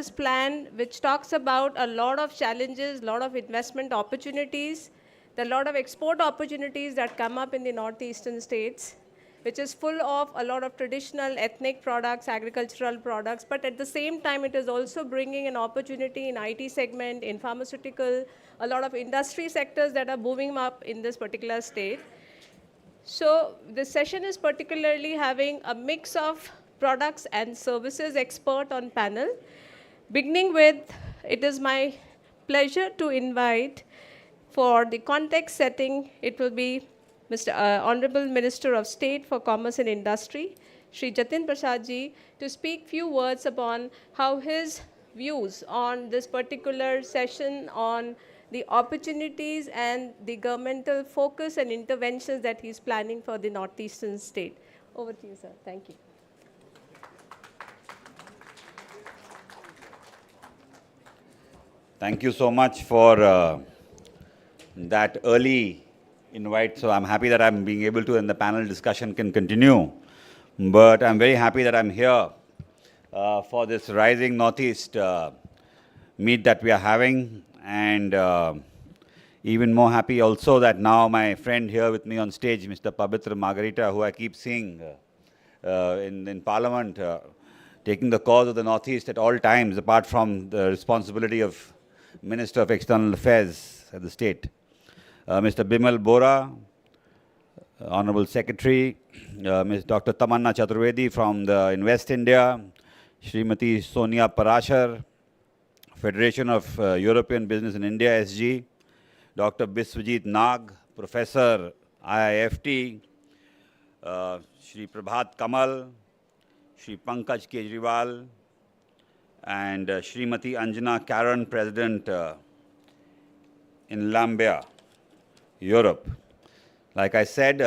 this plan, which talks about a lot of challenges, a lot of investment opportunities, there are a lot of export opportunities that come up in the northeastern states, which is full of a lot of traditional ethnic products, agricultural products, but at the same time, it is also bringing an opportunity in IT segment, in pharmaceutical, a lot of industry sectors that are moving up in this particular state. So this session is particularly having a mix of products and services expert on panel. Beginning with, it is my pleasure to invite for the context setting, it will be Mr. Honorable Minister of State for Commerce and Industry, Shri Jatin Prasad ji, to speak few words upon how his views on this particular session on the opportunities and the governmental focus and interventions that he's planning for the northeastern state. Over to you, sir. Thank you. Thank you so much for that early invite. So I'm happy that I'm being able to, and the panel discussion can continue. But I'm very happy that I'm here for this Rising Northeast meet that we are having. And even more happy also that now my friend here with me on stage, Mr. Pabitra Margarita, who I keep seeing in Parliament, taking the cause of the Northeast at all times, apart from the responsibility of Minister of External Affairs at the state. Mr. Bimal Bora, Honorable Secretary, Ms. Dr. Tamanna Chaturvedi from the Invest India, Srimati Sonia Parashar, Federation of European Business in India, SG, Dr. Biswajit Nag, Professor, IIFT, Shri Prabhat Kamal, Shri Pankaj Kejriwal, and Srimati Anjana Karen, President in Lambia, Europe. Like I said,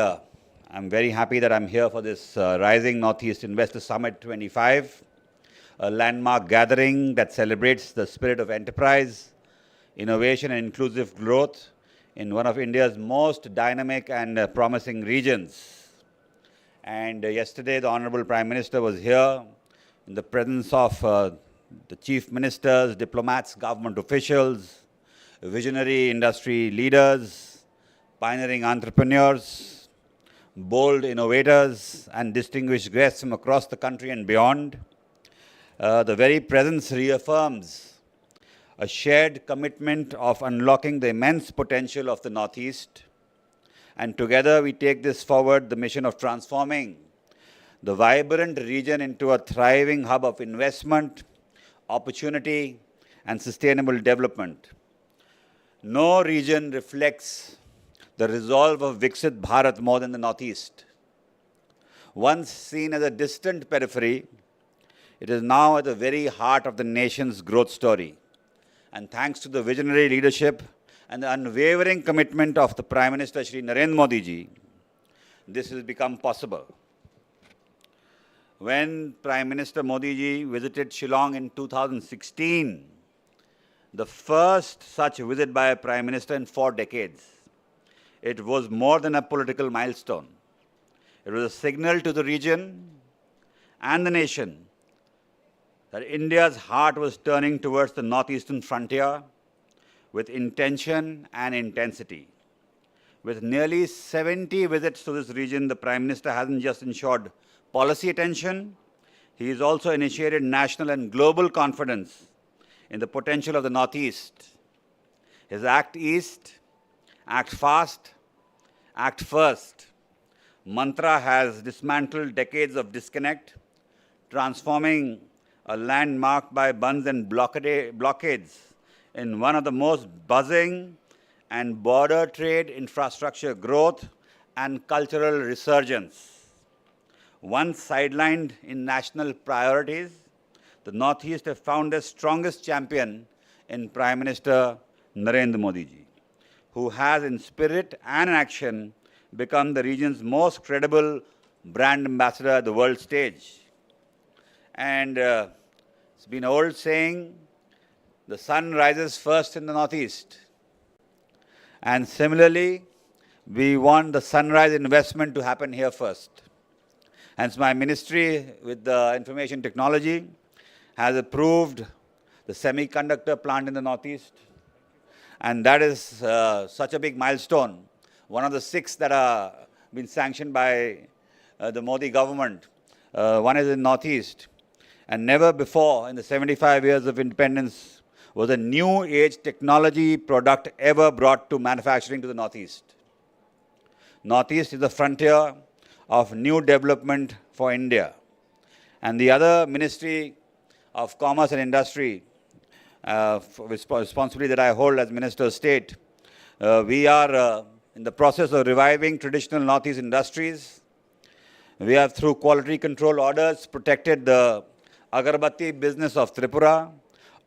I'm very happy that I'm here for this Rising Northeast Investor Summit 25, a landmark gathering that celebrates the spirit of enterprise, innovation and inclusive growth in one of India's most dynamic and promising regions. And yesterday, the Honorable Prime Minister was here in the presence of the chief ministers, diplomats, government officials, visionary industry leaders, pioneering entrepreneurs, bold innovators, and distinguished guests from across the country and beyond. The very presence reaffirms a shared commitment of unlocking the immense potential of the Northeast. And together we take this forward, the mission of transforming the vibrant region into a thriving hub of investment, opportunity, and sustainable development. No region reflects the resolve of Viksit Bharat more than the Northeast. Once seen as a distant periphery, it is now at the very heart of the nation's growth story. And thanks to the visionary leadership and the unwavering commitment of the Prime Minister, Shri Narendra Modi ji, this has become possible. When Prime Minister Modi ji visited Shillong in 2016, the first such visit by a Prime Minister in 4 decades, it was more than a political milestone. It was a signal to the region and the nation that India's heart was turning towards the northeastern frontier with intention and intensity. With nearly 70 visits to this region, the Prime Minister hasn't just ensured policy attention, he has also initiated national and global confidence in the potential of the Northeast. His Act East, Act Fast, Act First mantra has dismantled decades of disconnect, transforming a land marked by bunds and blockades in one of the most buzzing and border trade infrastructure growth and cultural resurgence. Once sidelined in national priorities, the Northeast have found their strongest champion in Prime Minister Narendra Modi ji, who has in spirit and in action become the region's most credible brand ambassador at the world stage. And it's been an old saying, the sun rises first in the Northeast. And similarly, we want the sunrise investment to happen here first. Hence, my ministry with the information technology has approved the semiconductor plant in the Northeast. And that is such a big milestone. One of the 6 that are been sanctioned by the Modi government. One is in Northeast. And never before in the 75 years of independence was a new age technology product ever brought to manufacturing to the Northeast. Northeast is the frontier of new development for India. And the other Ministry of Commerce and Industry, responsibility that I hold as Minister of State, we are in the process of reviving traditional Northeast industries. We have, through quality control orders, protected the agarbatti business of Tripura,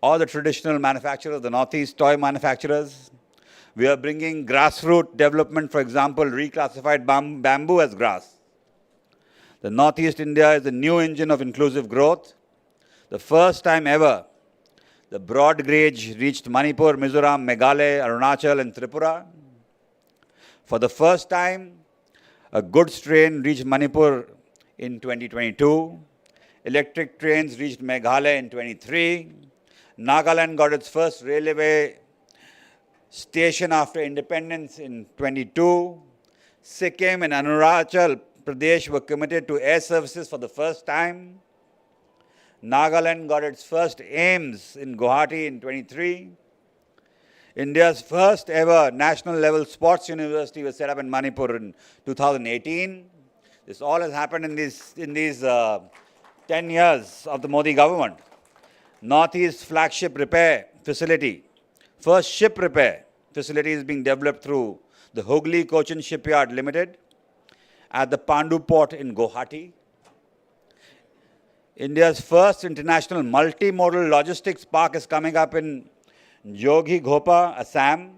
all the traditional manufacturers of the Northeast, toy manufacturers. We are bringing grassroots development, for example, reclassified bamboo as grass. The Northeast India is the new engine of inclusive growth. The first time ever, the broad gauge reached Manipur, Mizoram, Meghalaya, Arunachal and Tripura. For the first time, a goods train reached Manipur in 2022. Electric trains reached Meghalaya in 23. Nagaland got its first railway station after independence in 22. Sikkim and Arunachal Pradesh were committed to air services for the first time. Nagaland got its first AIIMS in Guwahati in 23. India's first ever national level sports university was set up in Manipur in 2018. This all has happened in these 10 years of the Modi government. Northeast flagship repair facility, first ship repair facility is being developed through the Hooghly Cochin Shipyard Limited at the Pandu port in Guwahati. India's first international multimodal logistics park is coming up in Joghi Ghopa, Assam.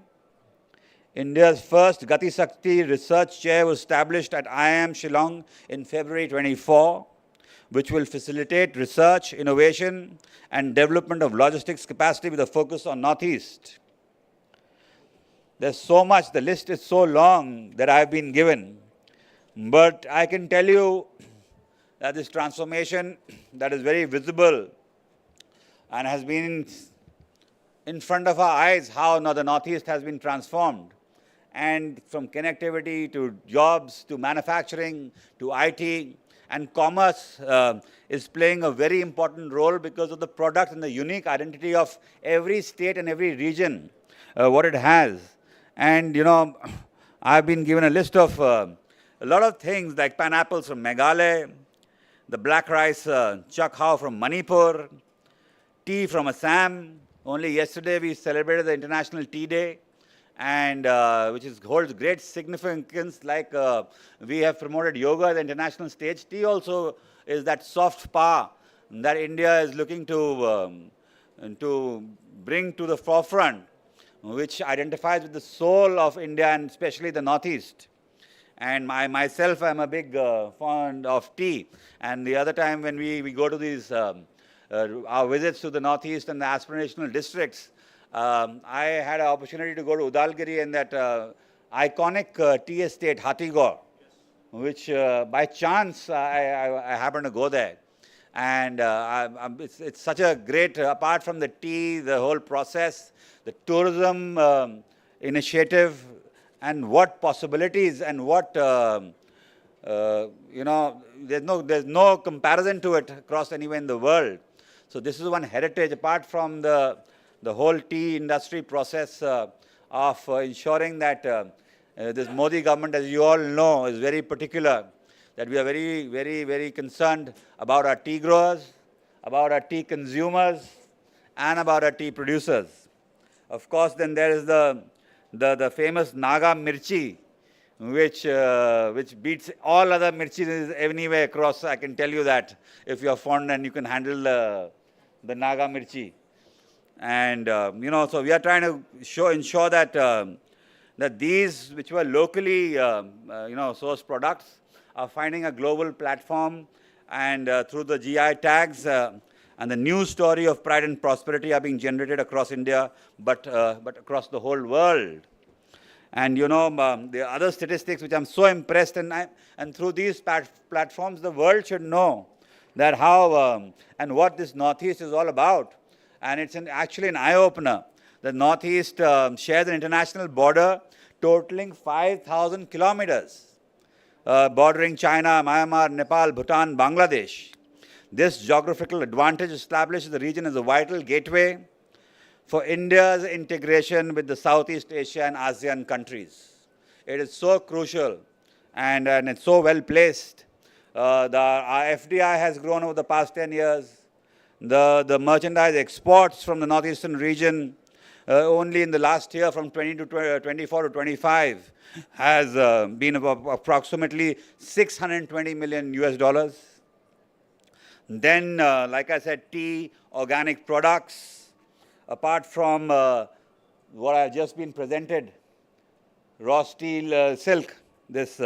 India's first Gati Shakti research chair was established at IIM Shillong in February 24, which will facilitate research, innovation, and development of logistics capacity with a focus on Northeast. There's so much, the list is so long that I've been given, but I can tell you that this transformation that is very visible and has been in front of our eyes, how now the Northeast has been transformed. And from connectivity to jobs to manufacturing to IT and commerce is playing a very important role because of the product and the unique identity of every state and every region, what it has. And, you know, I've been given a list of a lot of things like pineapples from Meghalaya, the black rice chakhao from Manipur, tea from Assam. Only yesterday we celebrated the International Tea Day, and which holds great significance. Like we have promoted yoga at the international stage. Tea also is that soft power that India is looking to bring to the forefront, which identifies with the soul of India and especially the Northeast. And myself, I'm a big fond of tea. And the other time when we go to these our visits to the Northeast and the aspirational districts, I had an opportunity to go to Udalgiri and that iconic tea estate, Hatigor, which by chance I happened to go there. And it's such a great, apart from the tea, the whole process, the tourism initiative, and what possibilities and what, you know, there's no comparison to it across anywhere in the world. So this is one heritage, apart from the whole tea industry process of ensuring that this Modi government, as you all know, is very particular, that we are very, very, very concerned about our tea growers, about our tea consumers, and about our tea producers. Of course, then there is the famous Naga Mirchi, which beats all other mirchis anywhere across. I can tell you that, if you are fond and you can handle the Naga Mirchi. And, you know, so we are trying to ensure that, that these, which were locally, you know, sourced products, are finding a global platform, and through the GI tags, and the new story of pride and prosperity are being generated across India, but across the whole world. And, you know, the other statistics which I'm so impressed, and through these platforms, the world should know that how and what this Northeast is all about. And it's actually an eye-opener. The Northeast shares an international border totaling 5,000 kilometers, bordering China, Myanmar, Nepal, Bhutan, Bangladesh. This geographical advantage establishes the region as a vital gateway for India's integration with the Southeast Asia and ASEAN countries. It is so crucial and it's so well placed. Our FDI has grown over the past 10 years. The merchandise exports from the northeastern region only in the last year from 24 to 25 has been approximately 620 million US dollars. Then, like I said, tea, organic products, apart from what I've just been presented, raw steel, silk. This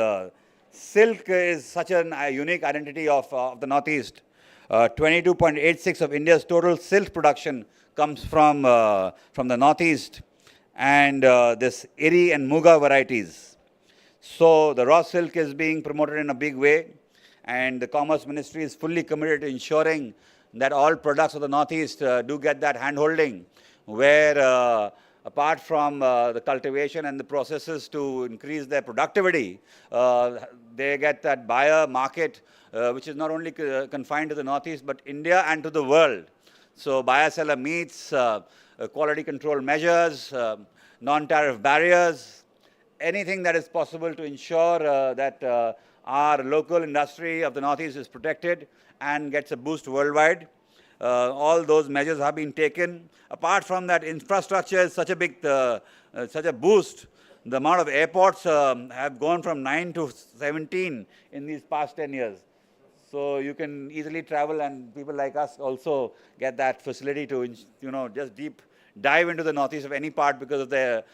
silk is such a unique identity of the Northeast. 22.86 of India's total silk production comes from the Northeast, and this Iri and Muga varieties. So the raw silk is being promoted in a big way, and the Commerce Ministry is fully committed to ensuring that all products of the Northeast do get that hand-holding, where apart from the cultivation and the processes to increase their productivity, they get that buyer market, which is not only confined to the Northeast, but India and to the world. So buyer-seller meets, quality control measures, non-tariff barriers, anything that is possible to ensure that our local industry of the Northeast is protected and gets a boost worldwide. All those measures have been taken. Apart from that, infrastructure is such a big, such a boost. The amount of airports have gone from 9 to 17 in these past 10 years. So you can easily travel, and people like us also get that facility to, just deep dive into the Northeast of any part because of the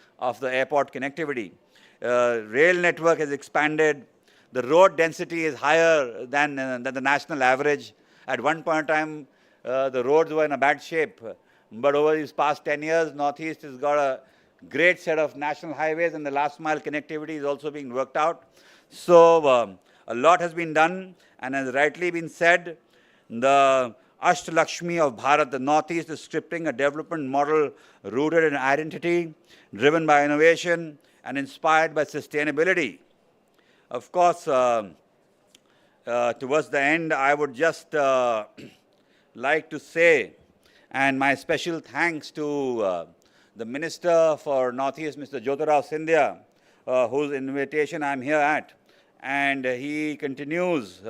airport connectivity. Rail network has expanded. The road density is higher than the national average. At one point in time, the roads were in a bad shape. But over these past 10 years, Northeast has got a great set of national highways, and the last mile connectivity is also being worked out. So a lot has been done, and has rightly been said, the Ashtalakshmi of Bharat, the Northeast, is scripting a development model rooted in identity, driven by innovation, and inspired by sustainability. Of course, towards the end, I would just like to say, and my special thanks to the Minister for Northeast, Mr. Jyotirao Scindia, whose invitation I'm here at. And he continues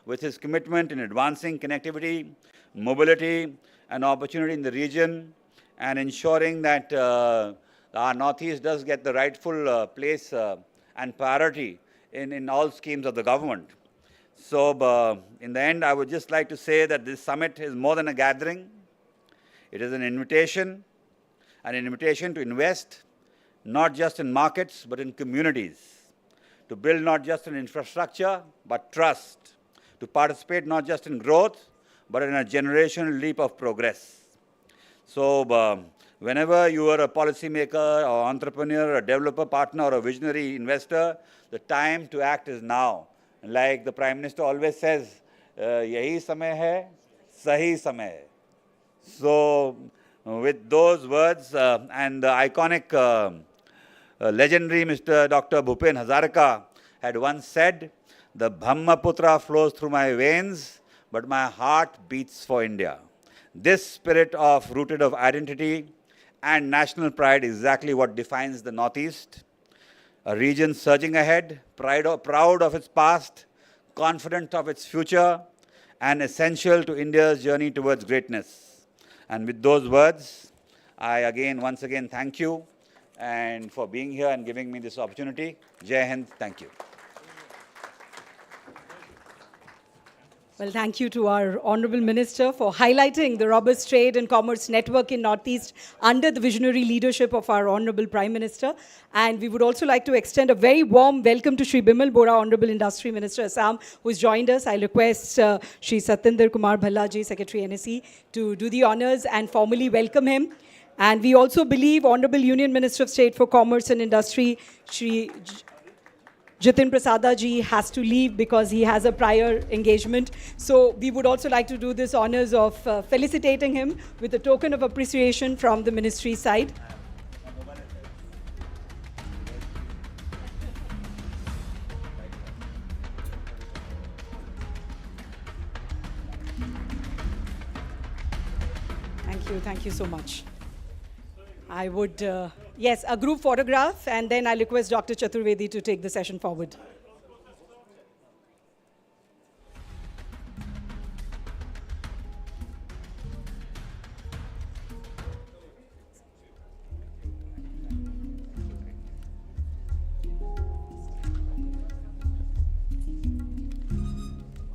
with his commitment in advancing connectivity, mobility, and opportunity in the region, and ensuring that our Northeast does get the rightful place and priority in all schemes of the government. So in the end, I would just like to say that this summit is more than a gathering. It is an invitation to invest, not just in markets, but in communities, to build not just an infrastructure, but trust, to participate not just in growth, but in a generational leap of progress. So whenever you are a policymaker or entrepreneur, a developer, partner, or a visionary investor, the time to act is now. Like the Prime Minister always says, yahi samay hai, sahi samay hai. So with those words and the iconic legendary Mr. Dr. Bhupen Hazarika had once said, the Brahmaputra flows through my veins, but my heart beats for India. This spirit rooted of identity and national pride is exactly what defines the Northeast. A region surging ahead, proud of its past, confident of its future, and essential to India's journey towards greatness. And with those words, I once again thank you and for being here and giving me this opportunity. Jai Hind, thank you. Well, thank you to our Honourable Minister for highlighting the robust trade and commerce network in Northeast under the visionary leadership of our Honourable Prime Minister. And we would also like to extend a very warm welcome to Shri Bimal Bora, Honourable Industry Minister Assam, who has joined us. I'll request Shri Satinder Kumar Bhallaji, Secretary NSE, to do the honours and formally welcome him. And we also believe Honourable Union Minister of State for Commerce and Industry, Shri Jitin Prasada ji has to leave because he has a prior engagement. So we would also like to do this honors of felicitating him with a token of appreciation from the ministry side. Thank you so much. I would, yes, a group photograph, and then I'll request Dr. Chaturvedi to take the session forward.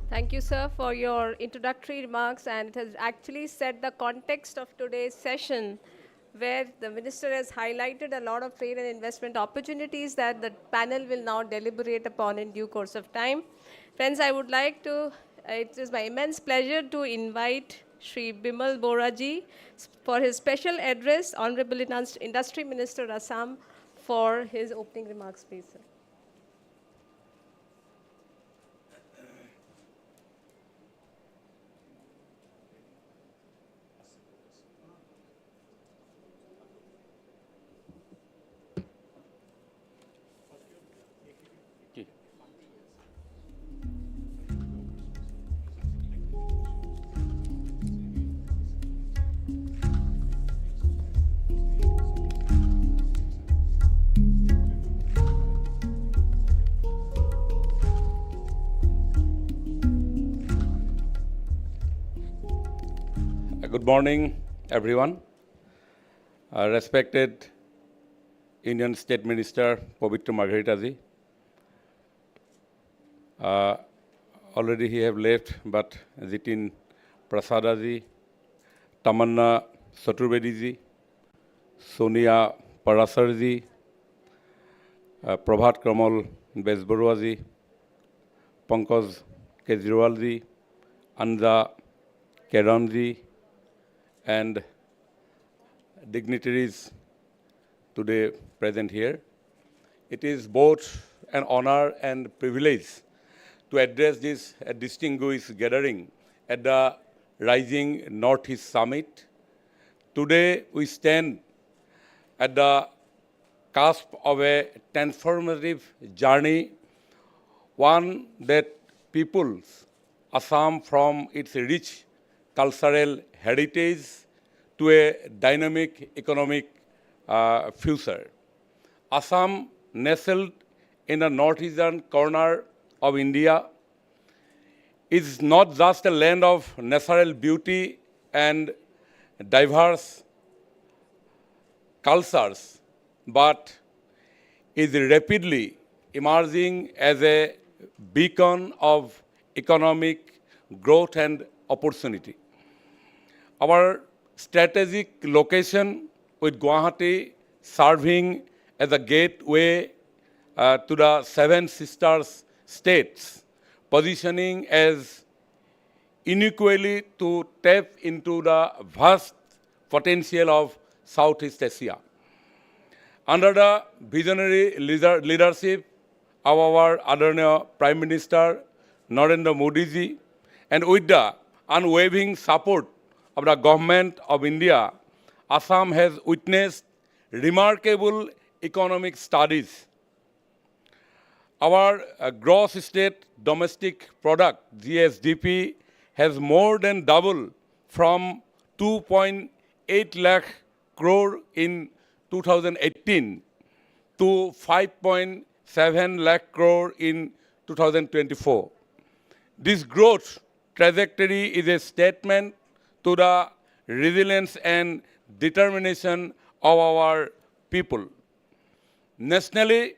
Thank you, sir, for your introductory remarks, and it has actually set the context of today's session, where the minister has highlighted a lot of trade and investment opportunities that the panel will now deliberate upon in due course of time. Friends, I would like to, it is my immense pleasure to invite Shri Bimal Boraji for his special address, Honorable Industry Minister Assam, for his opening remarks, please, sir. Good morning, everyone. Respected Indian State Minister Pavitra Margherita-ji. Already he have left, but Jitin Prasada-ji, Tamanna Chaturvedi-ji, Sonia Parasar-ji, Prabhat Kamal Bezbarua-ji, Pankaj Kejriwal-ji, Anja Keran-ji, and dignitaries today present here. It is both an honor and privilege to address this distinguished gathering at the Rising Northeast Summit. Today we stand at the cusp of a transformative journey, one that peoples Assam from its rich cultural heritage to a dynamic economic future. Assam, nestled in the northeastern corner of India, is not just a land of natural beauty and diverse cultures, but is rapidly emerging as a beacon of economic growth and opportunity. Our strategic location with Guwahati serving as a gateway to the seven sisters states, positioning as unequally to tap into the vast potential of Southeast Asia. Under the visionary leadership of our Adorable Prime Minister Narendra Modi ji, and with the unwavering support of the Government of India, Assam has witnessed remarkable economic studies. Our gross state domestic product, GSDP, has more than doubled from 2.8 lakh crore in 2018 to 5.7 lakh crore in 2024. This growth trajectory is a statement to the resilience and determination of our people. Nationally,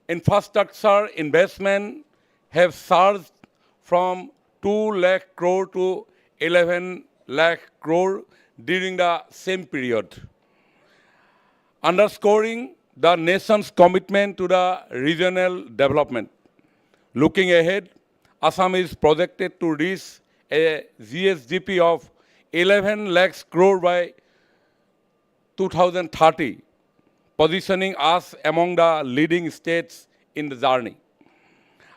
infrastructure investment have surged from 2 lakh crore to 11 lakh crore during the same period, underscoring the nation's commitment to the regional development. Looking ahead, Assam is projected to reach a GSDP of 11 lakhs crore by 2030, positioning us among the leading states in the journey.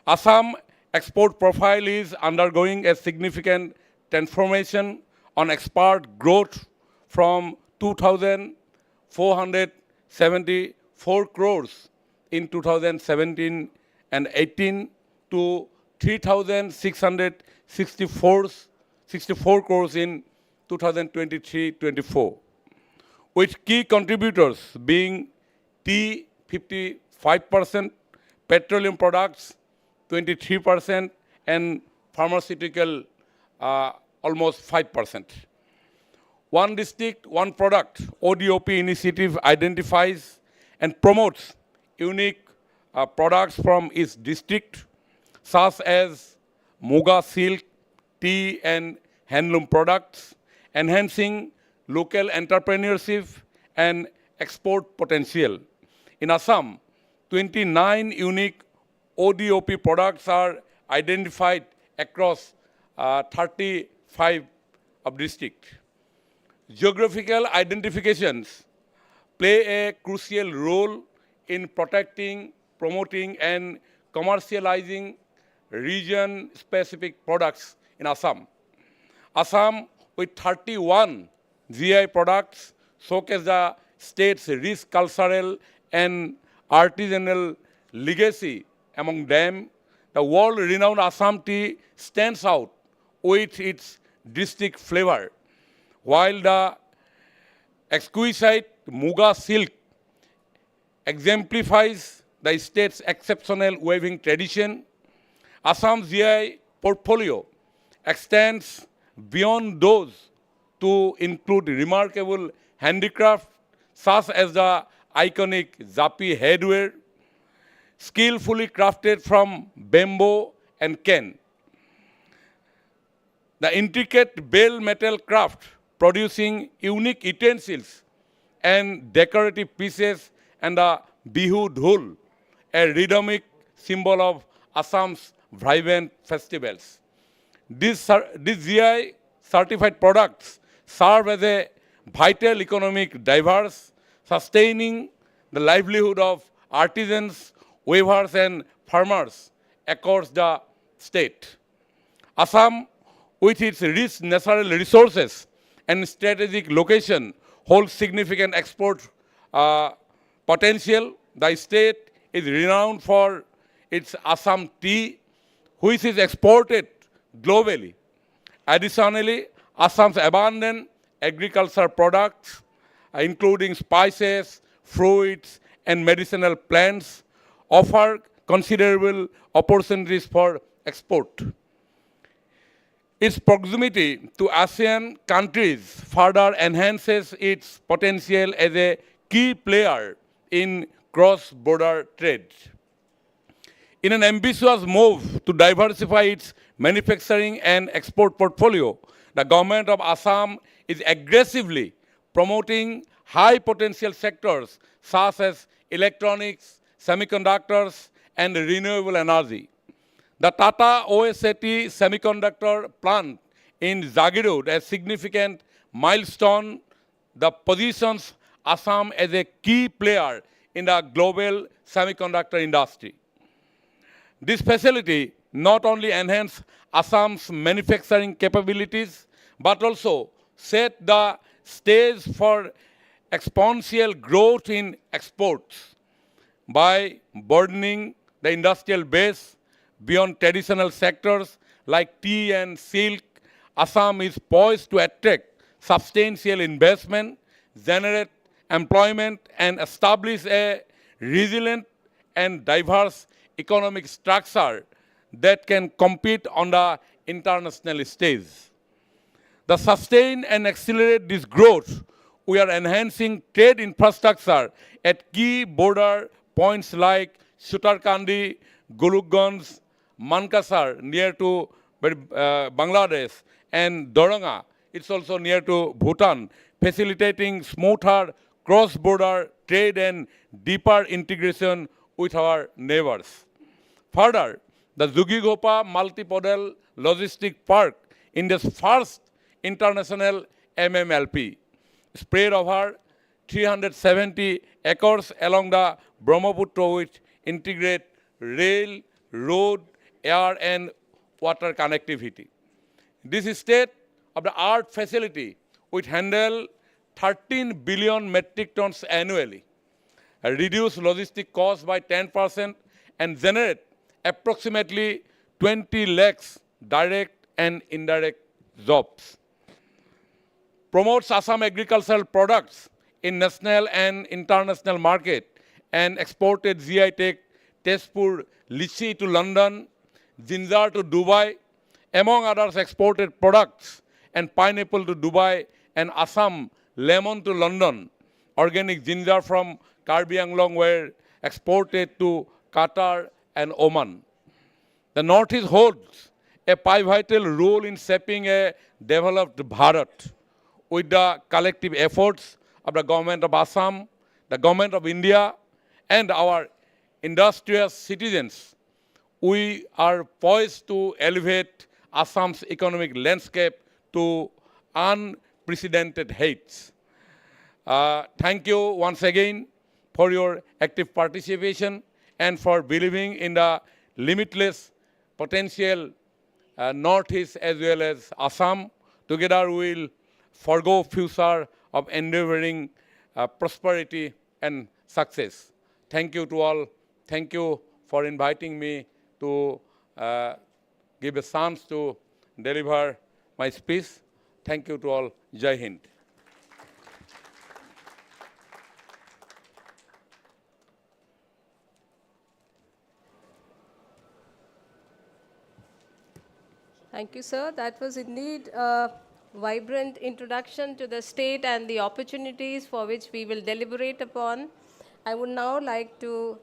Assam export profile is undergoing a significant transformation on export growth from 2,474 crores in 2017 and 18 to 3,664 crores in 2023-24, with key contributors being tea 55%, petroleum products 23%, and pharmaceutical almost 5%. One district, one product, ODOP initiative identifies and promotes unique products from its district, such as Muga silk, tea and handloom products, enhancing local entrepreneurship and export potential. In Assam, 29 unique ODOP products are identified across 35 of districts. Geographical identifications play a crucial role in protecting, promoting, and commercializing region-specific products in Assam. Assam, with 31 GI products, showcase the state's rich cultural and artisanal legacy. Among them, the world-renowned Assam tea stands out with its distinct flavor, while the exquisite Muga silk exemplifies the state's exceptional weaving tradition. Assam's GI portfolio extends beyond those to include remarkable handicraft such as the iconic Zapi headwear, skillfully crafted from bamboo and cane. The intricate bell metal craft producing unique utensils and decorative pieces, and the Bihu Dhul, a rhythmic symbol of Assam's vibrant festivals. These GI certified products serve as a vital economic diverse, sustaining the livelihood of artisans, weavers, and farmers across the state. Assam, with its rich natural resources and strategic location, holds significant export potential. The state is renowned for its Assam tea, which is exported globally. Additionally, Assam's abundant agricultural products, including spices, fruits, and medicinal plants, offer considerable opportunities for export. Its proximity to ASEAN countries further enhances its potential as a key player in cross-border trade. In an ambitious move to diversify its manufacturing and export portfolio, the government of Assam is aggressively promoting high-potential sectors such as electronics, semiconductors, and renewable energy. The Tata OSAT semiconductor plant in Jagirod, a significant milestone, that positions Assam as a key player in the global semiconductor industry. This facility not only enhances Assam's manufacturing capabilities, but also set the stage for exponential growth in exports. By broadening the industrial base beyond traditional sectors like tea and silk, Assam is poised to attract substantial investment, generate employment, and establish a resilient and diverse economic structure that can compete on the international stage. To sustain and accelerate this growth, we are enhancing trade infrastructure at key border points like Sutarkandi, Gulukganj, Mankasar, near to Bangladesh, and Doranga. It's also near to Bhutan, facilitating smoother cross-border trade and deeper integration with our neighbors. Further, the Jugigopa Multimodal Logistic Park, India's first international MMLP, spread over 370 acres along the Brahmaputra, which integrate rail, road, air and water connectivity. This state-of-the-art facility would handle 13 billion metric tons annually, reduce logistic costs by 10%, and generate approximately 20 lakhs direct and indirect jobs. Promotes Assam agricultural products in national and international market, and exported GI Tech Tezpur lychee to London, ginger to Dubai, among others exported products, and pineapple to Dubai, and Assam lemon to London. Organic ginger from Karbi Anglong were exported to Qatar and Oman. The Northeast holds a pivotal role in shaping a developed Bharat. With the collective efforts of the government of Assam, the government of India, and our industrious citizens, we are poised to elevate Assam's economic landscape to unprecedented heights. Thank you once again for your active participation and for believing in the limitless potential Northeast as well as Assam. Together we will forgo future of endeavoring prosperity and success. Thank you to all. Thank you for inviting me to give a chance to deliver my speech. Thank you to all. Jai Hind. Thank you, sir. That was indeed a vibrant introduction to the state and the opportunities for which we will deliberate upon. I would now like to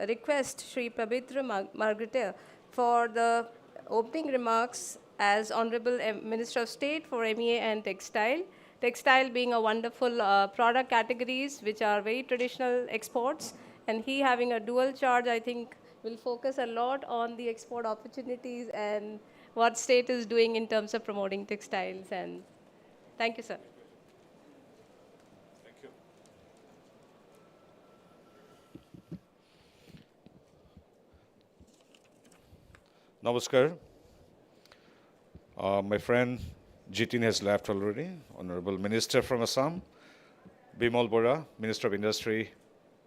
request Shri Pabitra Margrethe for the opening remarks as Honorable Minister of State for MEA and Textile. Textile being a wonderful product categories which are very traditional exports, and he having a dual charge, I think, will focus a lot on the export opportunities and what state is doing in terms of promoting textiles. And thank you, sir. Thank you. Namaskar. My friend Jitin has left already. Honorable Minister from Assam, Bimal Bora, Minister of Industry,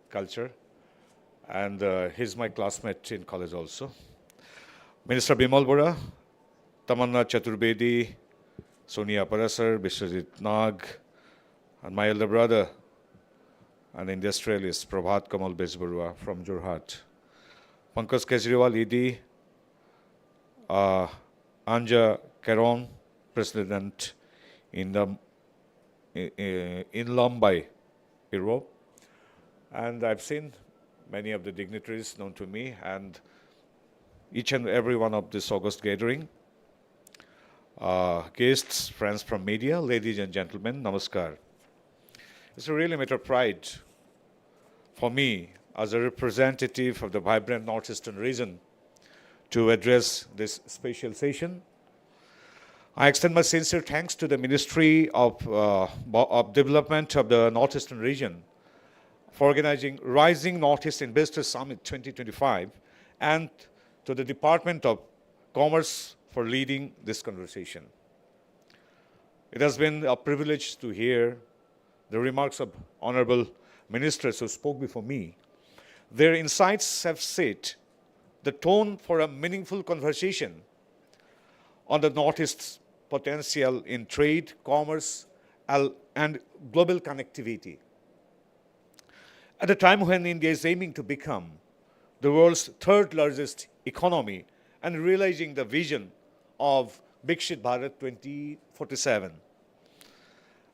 Culture, and he's my classmate in college also. Minister Bimal Bora, Tamanna Chaturbedi, Sonia Parasar, Bishwajit Nag, and my elder brother, an industrialist, Prabhat Kamal Bezbarua from Jorhat. Pankaj Kejriwal, ED, Anja Caron, President in Mumbai, Europe. And I've seen many of the dignitaries known to me and each and every one of this August gathering. Guests, friends from media, ladies and gentlemen, namaskar. It's a really matter of pride for me as a representative of the vibrant northeastern region to address this special session. I extend my sincere thanks to the Ministry of Development of the Northeastern region for organizing Rising Northeast Investor Summit 2025 and to the Department of Commerce for leading this conversation. It has been a privilege to hear the remarks of honorable ministers who spoke before me. Their insights have set the tone for a meaningful conversation on the Northeast's potential in trade, commerce, and global connectivity. At a time when India is aiming to become the world's third largest economy and realizing the vision of Viksit Bharat 2047.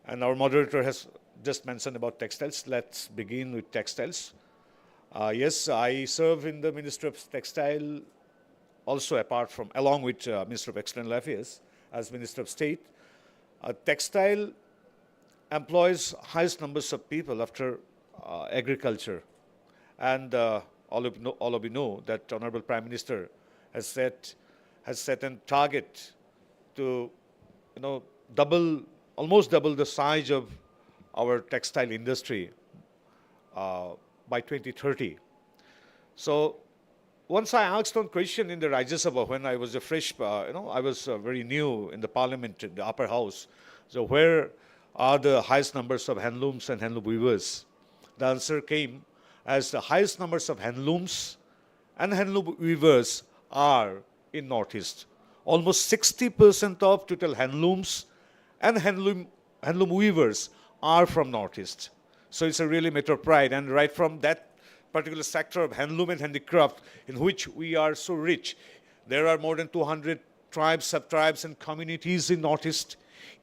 And our moderator has just mentioned about textiles. Let's begin with textiles. Yes, I serve in the Ministry of Textile, also along with Minister of External Affairs as Minister of State. Textile employs highest numbers of people after agriculture. And all of you know that Honorable Prime Minister has set a target to almost double the size of our textile industry by 2030. So once I asked one question in the Rajya Sabha when I was a fresh, I was very new in the parliament, in the upper house. So where are the highest numbers of handlooms and handloom weavers? The answer came as the highest numbers of handlooms and handloom weavers are in Northeast. Almost 60% of total handlooms and handloom weavers are from Northeast. So it's a really matter of pride. And right from that particular sector of handloom and handicraft in which we are so rich, there are more than 200 tribes, sub-tribes, and communities in Northeast.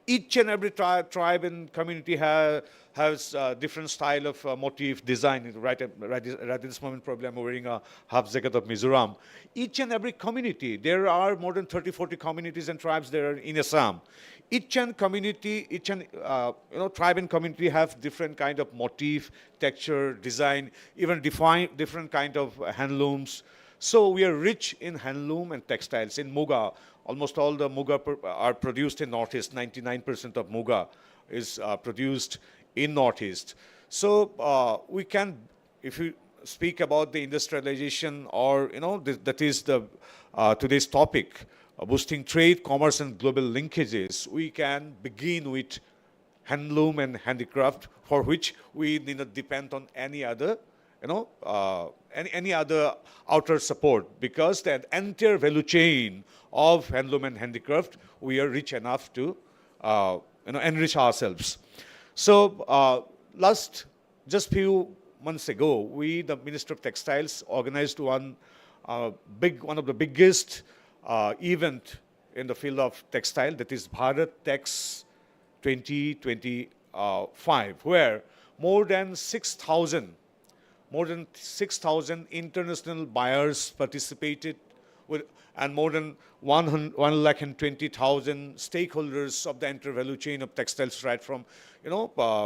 Each and every tribe and community has different style of motif design. Right at this moment, probably I'm wearing a half jacket of Mizoram. Each and every community, there are more than 30, 40 communities and tribes there in Assam. Each and community, tribe and community have different kind of motif, texture, design, even define different kind of handlooms. So we are rich in handloom and textiles. In Muga, almost all the Muga are produced in Northeast. 99% of Muga is produced in Northeast. So we can, if you speak about the industrialization or, that is the today's topic, boosting trade, commerce, and global linkages, we can begin with handloom and handicraft, for which we need not depend on any other, any other outer support, because the entire value chain of handloom and handicraft, we are rich enough to, enrich ourselves. So just few months ago, we, the Minister of Textiles, organized one of the biggest event in the field of textile, that is Bharat Tex 2025, where more than 6,000 international buyers participated with, and more than 120,000 stakeholders of the entire value chain of textiles, right from,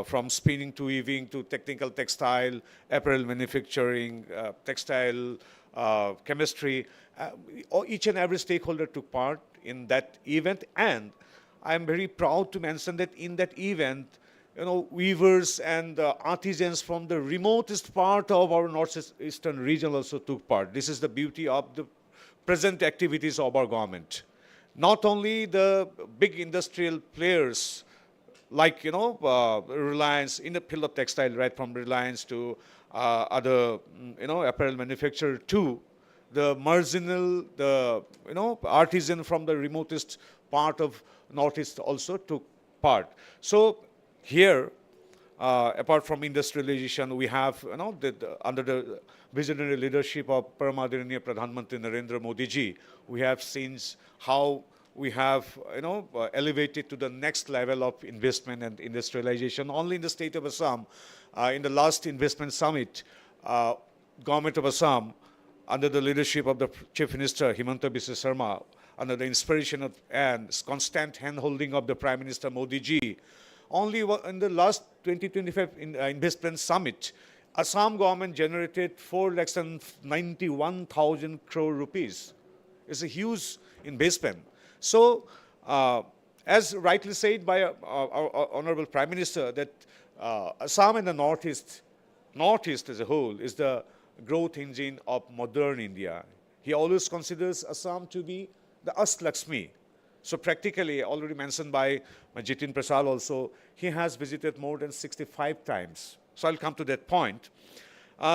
from spinning to weaving to technical textile, apparel manufacturing, textile, chemistry. Each and every stakeholder took part in that event, and I'm very proud to mention that in that event, weavers and artisans from the remotest part of our northeastern region also took part. This is the beauty of the present activities of our government. Not only the big industrial players like, Reliance in the field of textile, right from Reliance to other, apparel manufacturer, to the marginal, artisan from the remotest part of Northeast also took part. So here, apart from industrialization, we have, under the visionary leadership of Paramadhaniniya Pradhan Mantri Narendra Modi ji, we have seen how we have, elevated to the next level of investment and industrialization. Only in the state of Assam, in the last investment summit, government of Assam, under the leadership of the Chief Minister Himanta Biswa Sarma, under the inspiration of and constant hand-holding of the Prime Minister Modi ji, only in the last 2025 investment summit, Assam government generated 4,91,000 crore rupees. It's a huge investment. So, as rightly said by our Honorable Prime Minister, that Assam and the Northeast as a whole is the growth engine of modern India. He always considers Assam to be the Astlakshmi. So practically, already mentioned by Jitin Prasad also, he has visited more than 65 times. So I'll come to that point.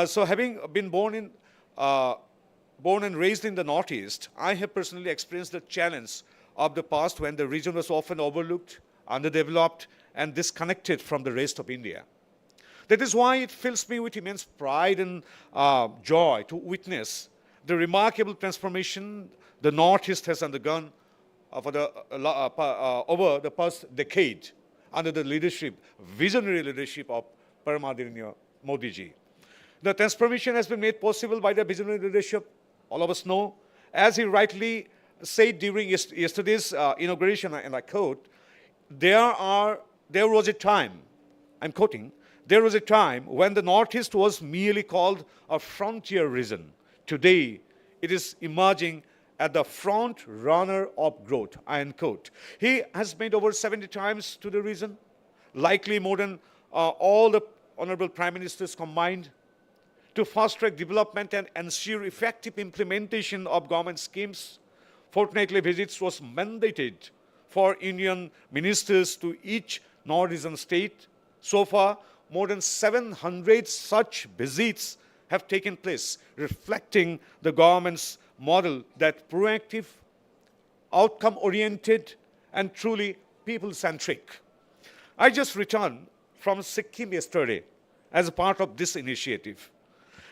So having been born and raised in the Northeast, I have personally experienced the challenge of the past when the region was often overlooked, underdeveloped, and disconnected from the rest of India. That is why it fills me with immense pride and joy to witness the remarkable transformation the Northeast has undergone over the past decade under the visionary leadership of Paramadhaniniya Modi ji. The transformation has been made possible by the visionary leadership, all of us know. As he rightly said during yesterday's inauguration, and I quote, there was a time, I'm quoting, there was a time when the Northeast was merely called a frontier region. Today, it is emerging at the front runner of growth, I unquote. He has made over 70 times to the region, likely more than all the honorable prime ministers combined. to fast-track development and ensure effective implementation of government schemes. Fortnightly visits was mandated for Union ministers to each northeastern state. So far, more than 700 such visits have taken place, reflecting the government's model that proactive, outcome-oriented, and truly people-centric. I just returned from Sikkim yesterday as a part of this initiative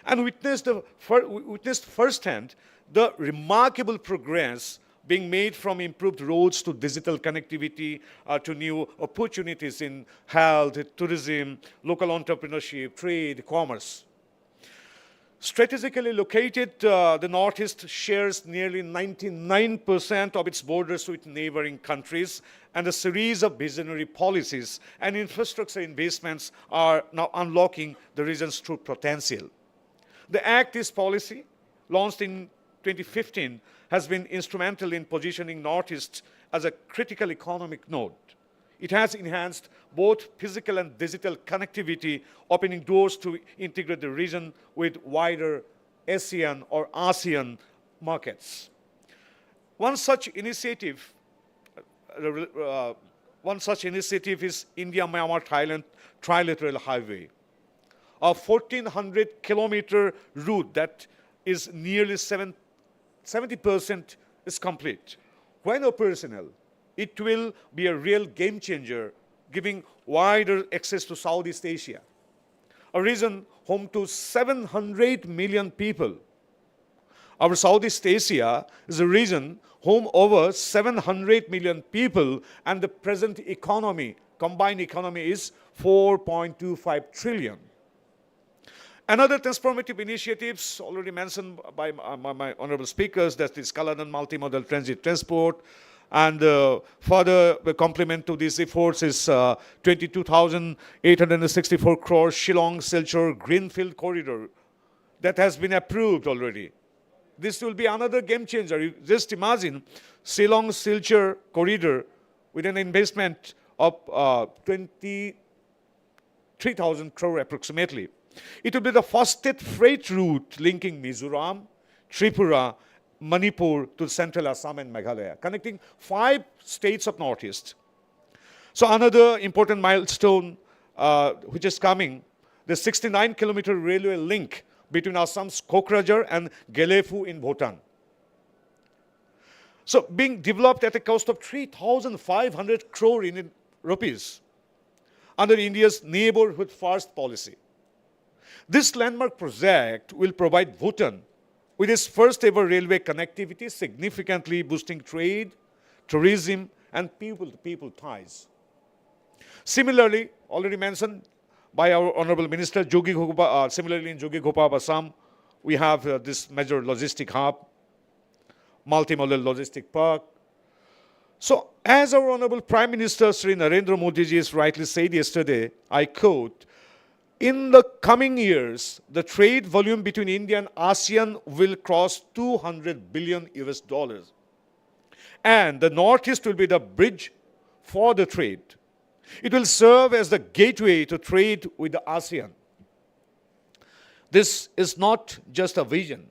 and witnessed firsthand the remarkable progress being made from improved roads to digital connectivity to new opportunities in health, tourism, local entrepreneurship, trade, commerce. Strategically located, the Northeast shares nearly 99% of its borders with neighboring countries, and a series of visionary policies and infrastructure investments are now unlocking the region's true potential. The Act East policy, launched in 2015, has been instrumental in positioning Northeast as a critical economic node. It has enhanced both physical and digital connectivity, opening doors to integrate the region with wider ASEAN or ASEAN markets. One such initiative is India-Myanmar-Thailand Trilateral Highway, a 1,400-kilometer route that is nearly 70% is complete. When operational, it will be a real game changer, giving wider access to Southeast Asia, a region home to 700 million people. Our Southeast Asia is a region home over 700 million people, and the present economy, combined economy, is 4.25 trillion. Another transformative initiatives already mentioned by my honorable speakers, that is Kaladan multimodal transit transport, and further complement to these efforts is 22,864 crore Shillong-Silchar Greenfield Corridor that has been approved already. This will be another game changer. You just imagine Shillong-Silchar Corridor with an investment of 23,000 crore approximately. It will be the fastest freight route linking Mizoram, Tripura, Manipur to central Assam and Meghalaya, connecting 5 states of Northeast. So another important milestone which is coming, the 69-kilometer railway link between Assam's Kokrajhar and Gelefu in Bhutan. So being developed at a cost of 3,500 crore Indian rupees under India's neighborhood first policy. This landmark project will provide Bhutan with its first ever railway connectivity, significantly boosting trade, tourism, and people-to-people ties. Similarly, already mentioned by our Honorable Minister, similarly in Jogighopa, Assam, we have this major logistic hub, multimodal logistic park. So, as our Honorable Prime Minister Sri Narendra Modi ji has rightly said yesterday, I quote, in the coming years, the trade volume between India and ASEAN will cross $200 billion US. And the Northeast will be the bridge for the trade. It will serve as the gateway to trade with the ASEAN. This is not just a vision.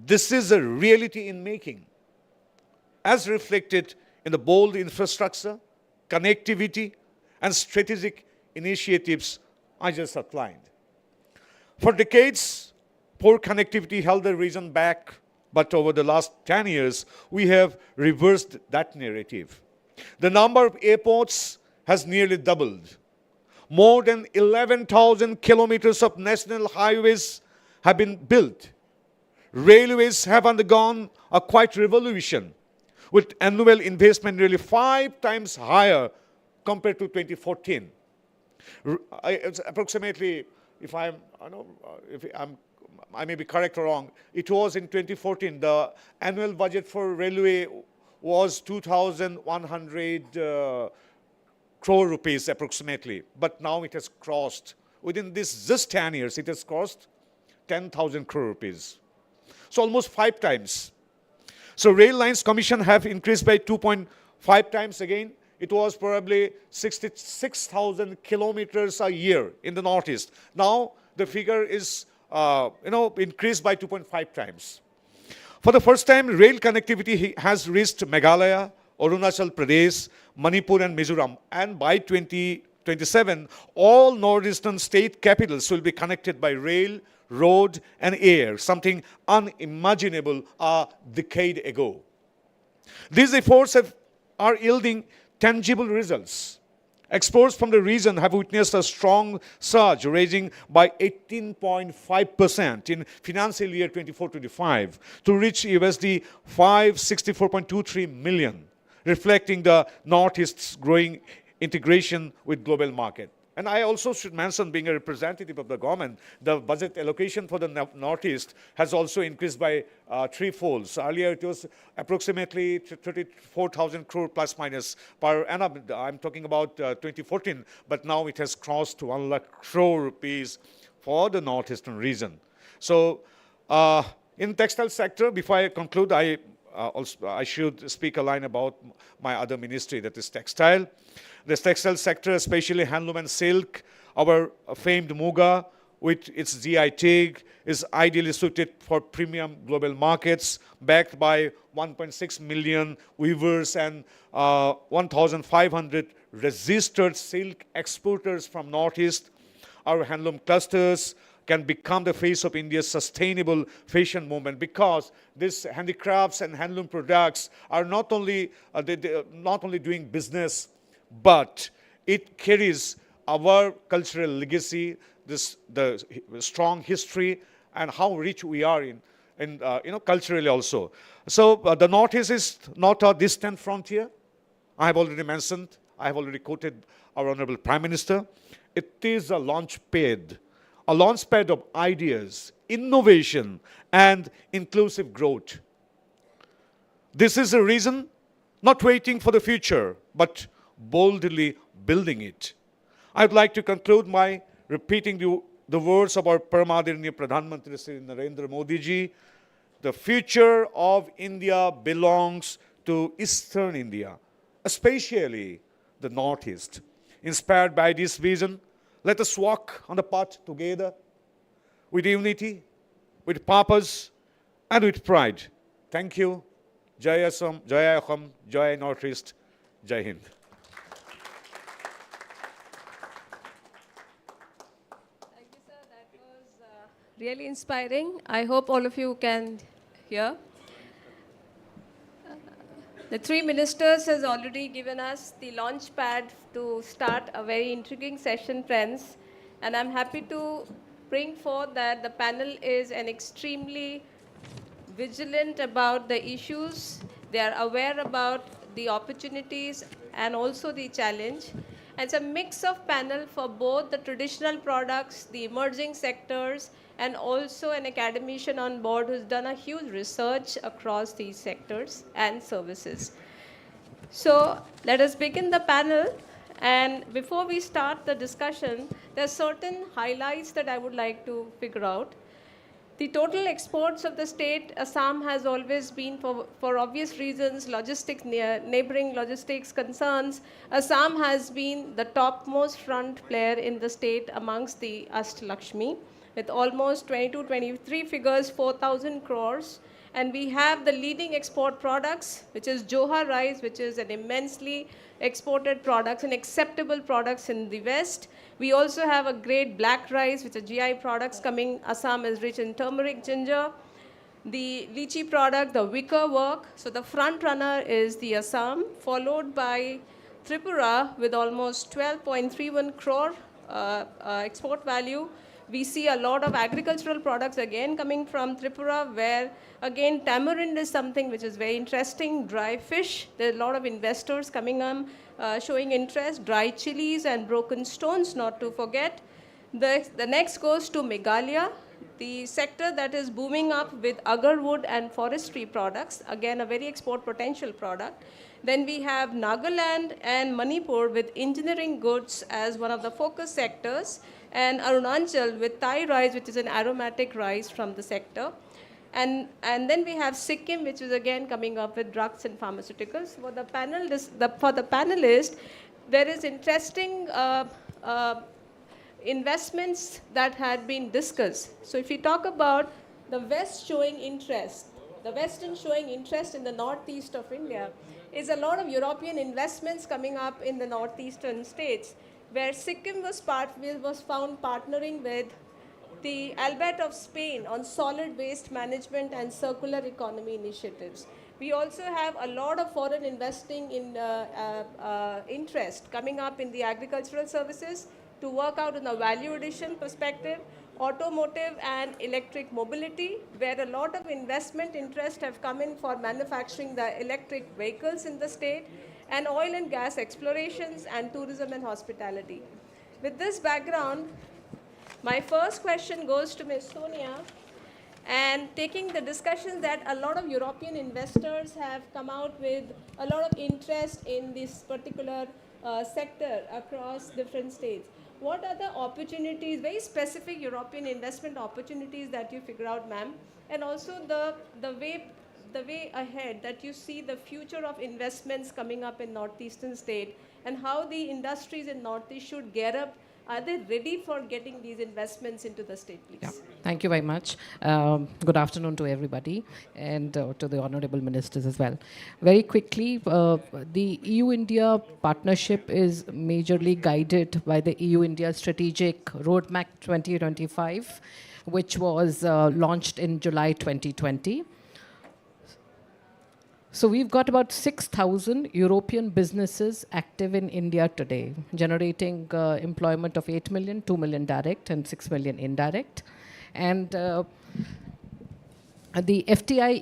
This is a reality in making, as reflected in the bold infrastructure, connectivity, and strategic initiatives I just outlined. For decades, poor connectivity held the region back, but over the last 10 years, we have reversed that narrative. The number of airports has nearly doubled. More than 11,000 kilometers of national highways have been built. Railways have undergone a quite revolution, with annual investment nearly 5 times higher compared to 2014. It's approximately, I may be correct or wrong, it was in 2014, the annual budget for railway was 2,100 crore rupees approximately, but now it has crossed, within this just 10 years, it has crossed 10,000 crore rupees. So almost 5 times. So rail lines commission have increased by 2.5 times again. It was probably 66,000 kilometers a year in the Northeast. Now the figure is increased by 2.5 times. For the first time, rail connectivity has reached Meghalaya, Arunachal Pradesh, Manipur, and Mizoram. And by 2027, all northeastern state capitals will be connected by rail, road, and air, something unimaginable a decade ago. These efforts are yielding tangible results. Exports from the region have witnessed a strong surge, rising by 18.5% in financial year 24-25 to reach USD 564.23 million, reflecting the Northeast's growing integration with global market. And I also should mention, being a representative of the government, the budget allocation for the Northeast has also increased by threefolds. Earlier, it was approximately 34,000 crore plus minus per annum. I'm talking about 2014, but now it has crossed to 1 lakh crore rupees for the Northeastern region. So, in textile sector, before I conclude, I should speak a line about my other ministry, that is textile. The textile sector, especially handloom and silk, our famed Muga, with its GI tag, is ideally suited for premium global markets, backed by 1.6 million weavers and 1,500 registered silk exporters from Northeast. Our handloom clusters can become the face of India's sustainable fashion movement, because these handicrafts and handloom products are not only doing business, but it carries our cultural legacy, the strong history, and how rich we are in culturally also. So the Northeast is not a distant frontier. I have already mentioned, I have already quoted our Honorable Prime Minister. It is a launch pad of ideas, innovation, and inclusive growth. This is a reason, not waiting for the future, but boldly building it. I'd like to conclude by repeating the words of our Paramaderniyya Pradhan Mantri Shri Narendra Modi ji. The future of India belongs to Eastern India, especially the Northeast. Inspired by this vision, let us walk on the path together with unity, with purpose, and with pride. Thank you. Jai Assam, Jai Assam, Jai Northeast, Jai Hind. Thank you, sir. That was really inspiring. I hope all of you can hear. The three ministers has already given us the launch pad to start a very intriguing session, friends. And I'm happy to bring forth that the panel is an extremely vigilant about the issues. They are aware about the opportunities and also the challenge. And it's a mix of panel for both the traditional products, the emerging sectors, and also an academician on board who's done a huge research across these sectors and services. So let us begin the panel. And before we start the discussion, there are certain highlights that I would like to figure out. The total exports of the state, Assam, has always been, for obvious reasons, logistics, neighboring logistics concerns, Assam has been the topmost front player in the state amongst the Ashtalakshmi, with almost 23 figures, 4,000 crores. And we have the leading export products, which is Johar rice, which is an immensely exported products and acceptable products in the West. We also have a great black rice, which are GI products coming. Assam is rich in turmeric, ginger. The lychee product, the wicker work. So the front runner is the Assam, followed by Tripura with almost 12.31 crore export value. We see a lot of agricultural products again coming from Tripura, where again tamarind is something which is very interesting. Dry fish, there are a lot of investors coming on, showing interest. Dry chilies and broken stones, not to forget. The next goes to Meghalaya, the sector that is booming up with agarwood and forestry products, again a very export potential product. Then we have Nagaland and Manipur with engineering goods as one of the focus sectors, and Arunachal with Thai rice, which is an aromatic rice from the sector. And then we have Sikkim, which is again coming up with drugs and pharmaceuticals. For the panelist, there is interesting investments that had been discussed. So if you talk about the West showing interest, the Western showing interest in the northeast of India, is a lot of European investments coming up in the northeastern states, where Sikkim was found partnering with the Albert of Spain on solid waste management and circular economy initiatives. We also have a lot of foreign investing in interest coming up in the agricultural services to work out on a value addition perspective, automotive and electric mobility, where a lot of investment interest have come in for manufacturing the electric vehicles in the state, and oil and gas explorations and tourism and hospitality. With this background, my first question goes to Ms. Sonia, and taking the discussion that a lot of European investors have come out with a lot of interest in this particular sector across different states. What are the opportunities, very specific European investment opportunities that you figure out, ma'am? And also the way ahead that you see the future of investments coming up in northeastern state, and how the industries in northeast should gear up. Are they ready for getting these investments into the state, please? Yeah, thank you very much. Good afternoon to everybody, and to the honorable ministers as well. Very quickly, the EU-India partnership is majorly guided by the EU-India Strategic Roadmap 2025, which was launched in July 2020. So we've got about 6,000 European businesses active in India today, generating employment of 8 million, 2 million direct and 6 million indirect. And the FTI,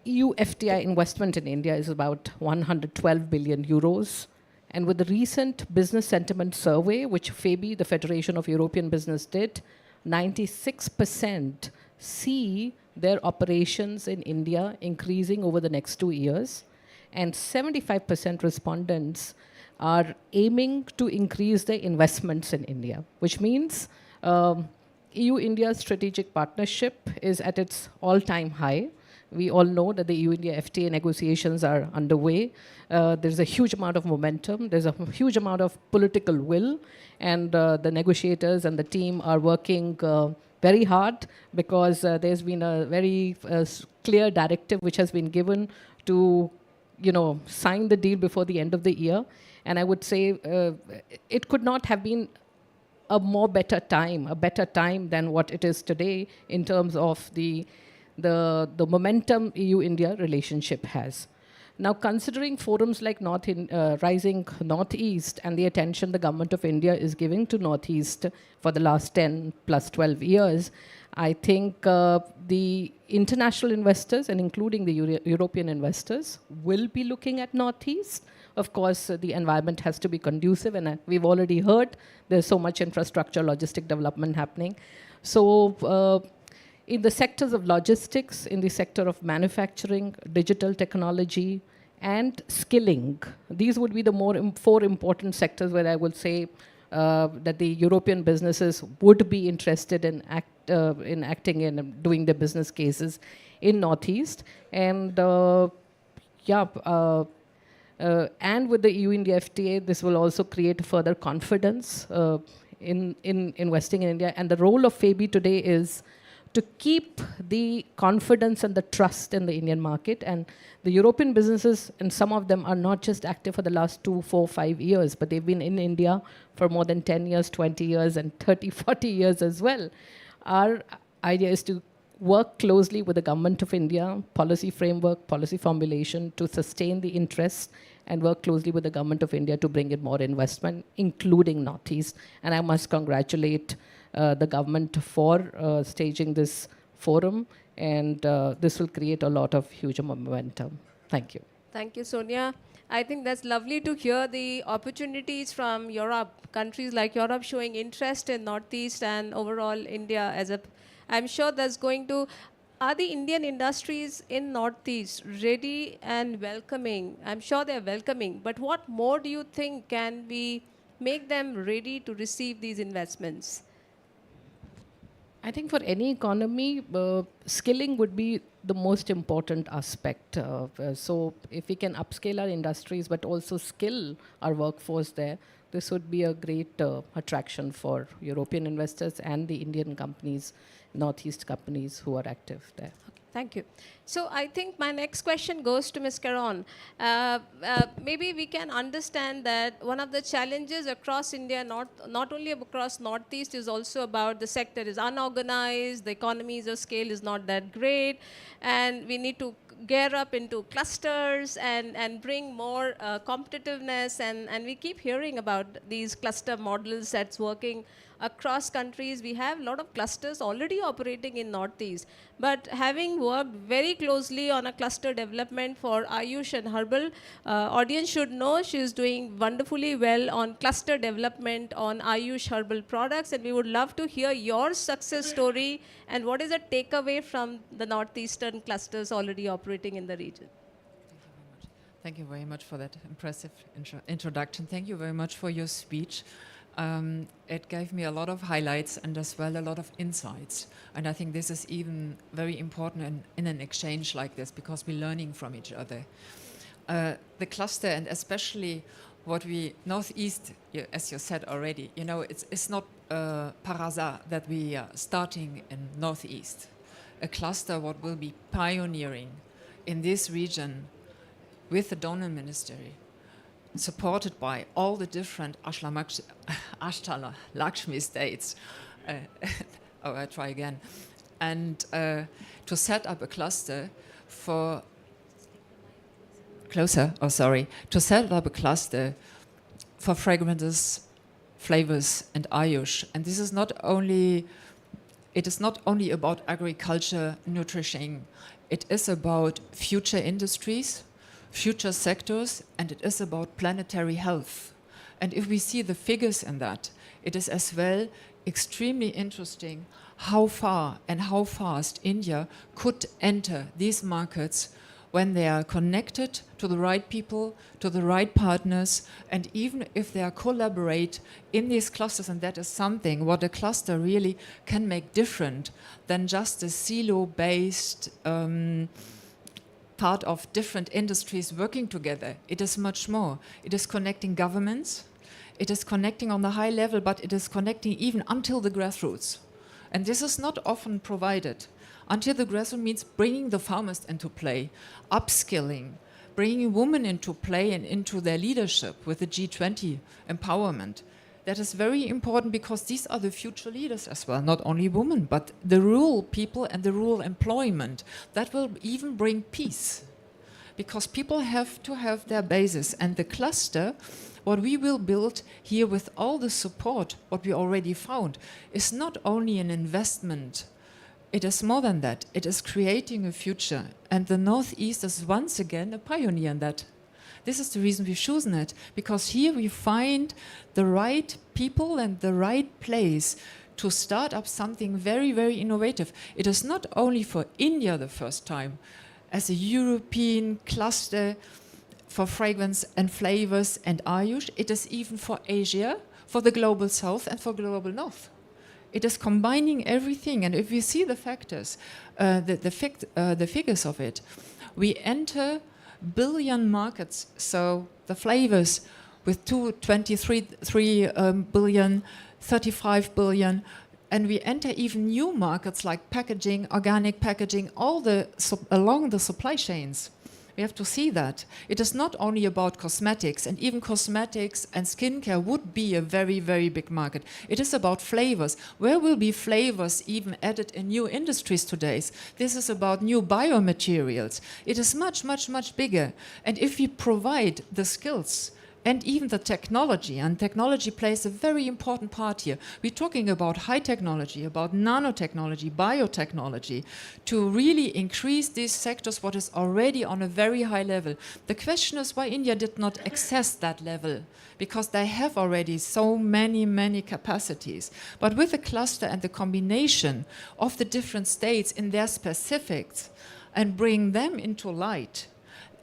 EU FTI investment in India is about 112 billion euros. And with the recent business sentiment survey, which FEBI, the Federation of European Business, did, 96% see their operations in India increasing over the next 2 years, and 75% respondents are aiming to increase their investments in India, which means EU-India strategic partnership is at its all-time high. We all know that the EU-India FTA negotiations are underway. There's a huge amount of momentum. There's a huge amount of political will, and the negotiators and the team are working very hard, because there's been a very clear directive which has been given to, sign the deal before the end of the year. And I would say it could not have been a better time than what it is today in terms of the momentum EU-India relationship has. Now, considering forums like Rising Northeast and the attention the government of India is giving to Northeast for the last 10 plus 12 years, I think the international investors, and including the European investors, will be looking at Northeast. Of course, the environment has to be conducive, and we've already heard there's so much infrastructure, logistic development happening. So, in the sectors of logistics, in the sector of manufacturing, digital technology, and skilling, these would be the four important sectors where I would say that the European businesses would be interested in acting and doing their business cases in Northeast. And and with the EU-India FTA, this will also create further confidence in investing in India. And the role of FEBI today is to keep the confidence and the trust in the Indian market. And the European businesses, and some of them are not just active for the last 2, 4, 5 years, but they've been in India for more than 10 years, 20 years, and 30, 40 years as well. Our idea is to work closely with the government of India, policy framework, policy formulation, to sustain the interest, and work closely with the government of India to bring in more investment, including Northeast. And I must congratulate the government for staging this forum, and this will create a lot of huge momentum. Thank you. Thank you, Sonia. I think that's lovely to hear the opportunities from Europe, countries like Europe showing interest in Northeast and overall India as a. I'm sure that's going to. Are the Indian industries in Northeast ready and welcoming? I'm sure they're welcoming, but what more do you think can we make them ready to receive these investments? I think for any economy, skilling would be the most important aspect. So if we can upscale our industries, but also skill our workforce there, this would be a great attraction for European investors and the Indian companies, Northeast companies who are active there. Thank you. So I think my next question goes to Ms. Caron. Maybe we can understand that one of the challenges across India, not only across Northeast, is also about the sector is unorganized, the economies of scale is not that great, and we need to gear up into clusters and bring more competitiveness. And we keep hearing about these cluster models that's working across countries. We have a lot of clusters already operating in Northeast. But having worked very closely on a cluster development for Ayush and Herbal, audience should know she's doing wonderfully well on cluster development on Ayush Herbal products. And we would love to hear your success story and what is a takeaway from the Northeastern clusters already operating in the region. Thank you very much for that impressive introduction. Thank you very much for your speech. It gave me a lot of highlights and as well a lot of insights. And I think this is even very important in an exchange like this because we're learning from each other. The cluster and especially what we, Northeast, as you said already, you know, it's not par hasard that we are starting in Northeast. A cluster what will be pioneering in this region with the donor ministry, supported by all the different Ashtala Lakshmi states. I try again. And to set up a cluster for to set up a cluster for fragrances, flavors, and Ayush. And this is not only, it is not only about agriculture, nutrition. It is about future industries, future sectors, and it is about planetary health. And if we see the figures in that, it is as well extremely interesting how far and how fast India could enter these markets when they are connected to the right people, to the right partners, and even if they are collaborate in these clusters, and that is something what a cluster really can make different than just a silo-based part of different industries working together. It is much more. It is connecting governments, it is connecting on the high level, but it is connecting even until the grassroots. And this is not often provided. Until the grassroots means bringing the farmers into play, upskilling, bringing women into play and into their leadership with the G20 empowerment. That is very important because these are the future leaders as well, not only women, but the rural people and the rural employment. That will even bring peace because people have to have their basis. And the cluster, what we will build here with all the support, what we already found, is not only an investment. It is more than that. It is creating a future. And the Northeast is once again a pioneer in that. This is the reason we've chosen it, because here we find the right people and the right place to start up something very, very innovative. It is not only for India the first time as a European cluster for fragrance and flavors and Ayush. It is even for Asia, for the global south and for global north. It is combining everything. And if we see the factors, the figures of it, we enter billion markets. So the flavors with 23 billion, 35 billion, and we enter even new markets like packaging, organic packaging, all the along the supply chains. We have to see that. It is not only about cosmetics, and even cosmetics and skincare would be a very, very big market. It is about flavors. Where will be flavors even added in new industries today? This is about new biomaterials. It is much, much, much bigger. And if we provide the skills and even the technology, and technology plays a very important part here. We're talking about high technology, about nanotechnology, biotechnology, to really increase these sectors, what is already on a very high level. The question is why India did not access that level, because they have already so many, many capacities. But with the cluster and the combination of the different states in their specifics and bring them into light,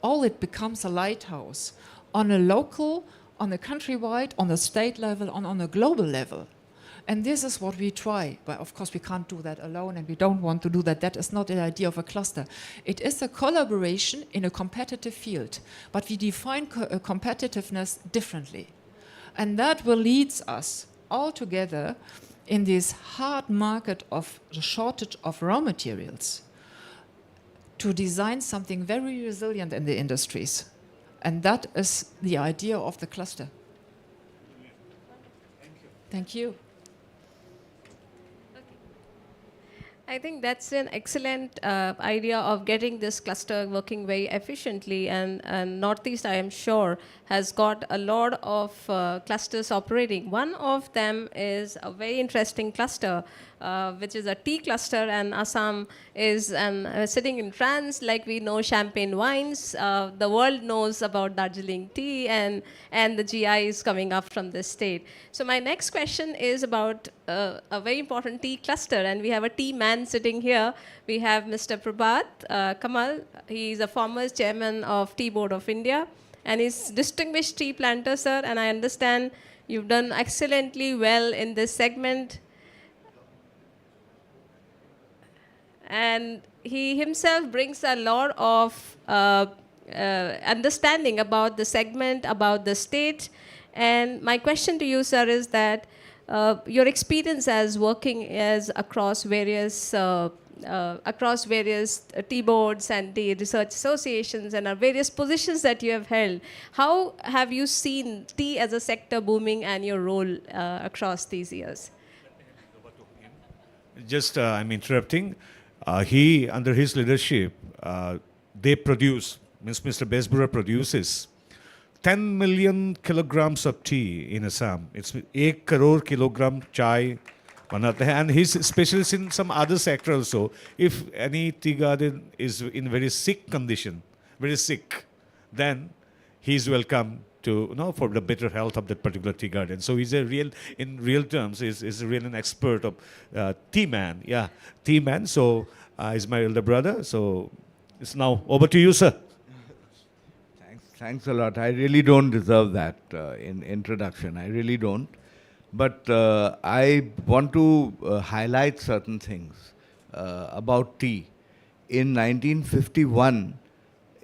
all it becomes a lighthouse on a local, on a countrywide, on a state level, on a global level. And this is what we try. But of course, we can't do that alone, and we don't want to do that. That is not the idea of a cluster. It is a collaboration in a competitive field, but we define competitiveness differently. And that will lead us all together in this hard market of the shortage of raw materials to design something very resilient in the industries. And that is the idea of the cluster. Thank you. I think that's an excellent idea of getting this cluster working very efficiently. And Northeast, I am sure, has got a lot of clusters operating. One of them is a very interesting cluster, which is a tea cluster. And Assam is sitting in France, like we know champagne wines. The world knows about Darjeeling tea, and the GI is coming up from this state. So my next question is about a very important tea cluster, and we have a tea man sitting here. We have Mr. Prabhat Kamal. He is a former chairman of Tea Board of India, and he's distinguished tea planter, sir, and I understand you've done excellently well in this segment. And he himself brings a lot of understanding about the segment, about the state. And my question to you, sir, is that your experience as working as across various tea boards and tea research associations and various positions that you have held, how have you seen tea as a sector booming and your role across these years? Just, I'm interrupting. He, under his leadership, they produce, means Mr. Besbura produces 10 million kilograms of tea in Assam. It's 1 crore kilogram chai banate hai. And he's specialist in some other sector also. If any tea garden is in very sick condition, very sick, then he's welcome to, for the better health of that particular tea garden. So he's a real, in real terms, is really an expert of tea man. Yeah, tea man. So he's my elder brother. So it's now over to you, sir. Thanks a lot. I really don't deserve that in introduction. I really don't. But I want to highlight certain things about tea. In 1951,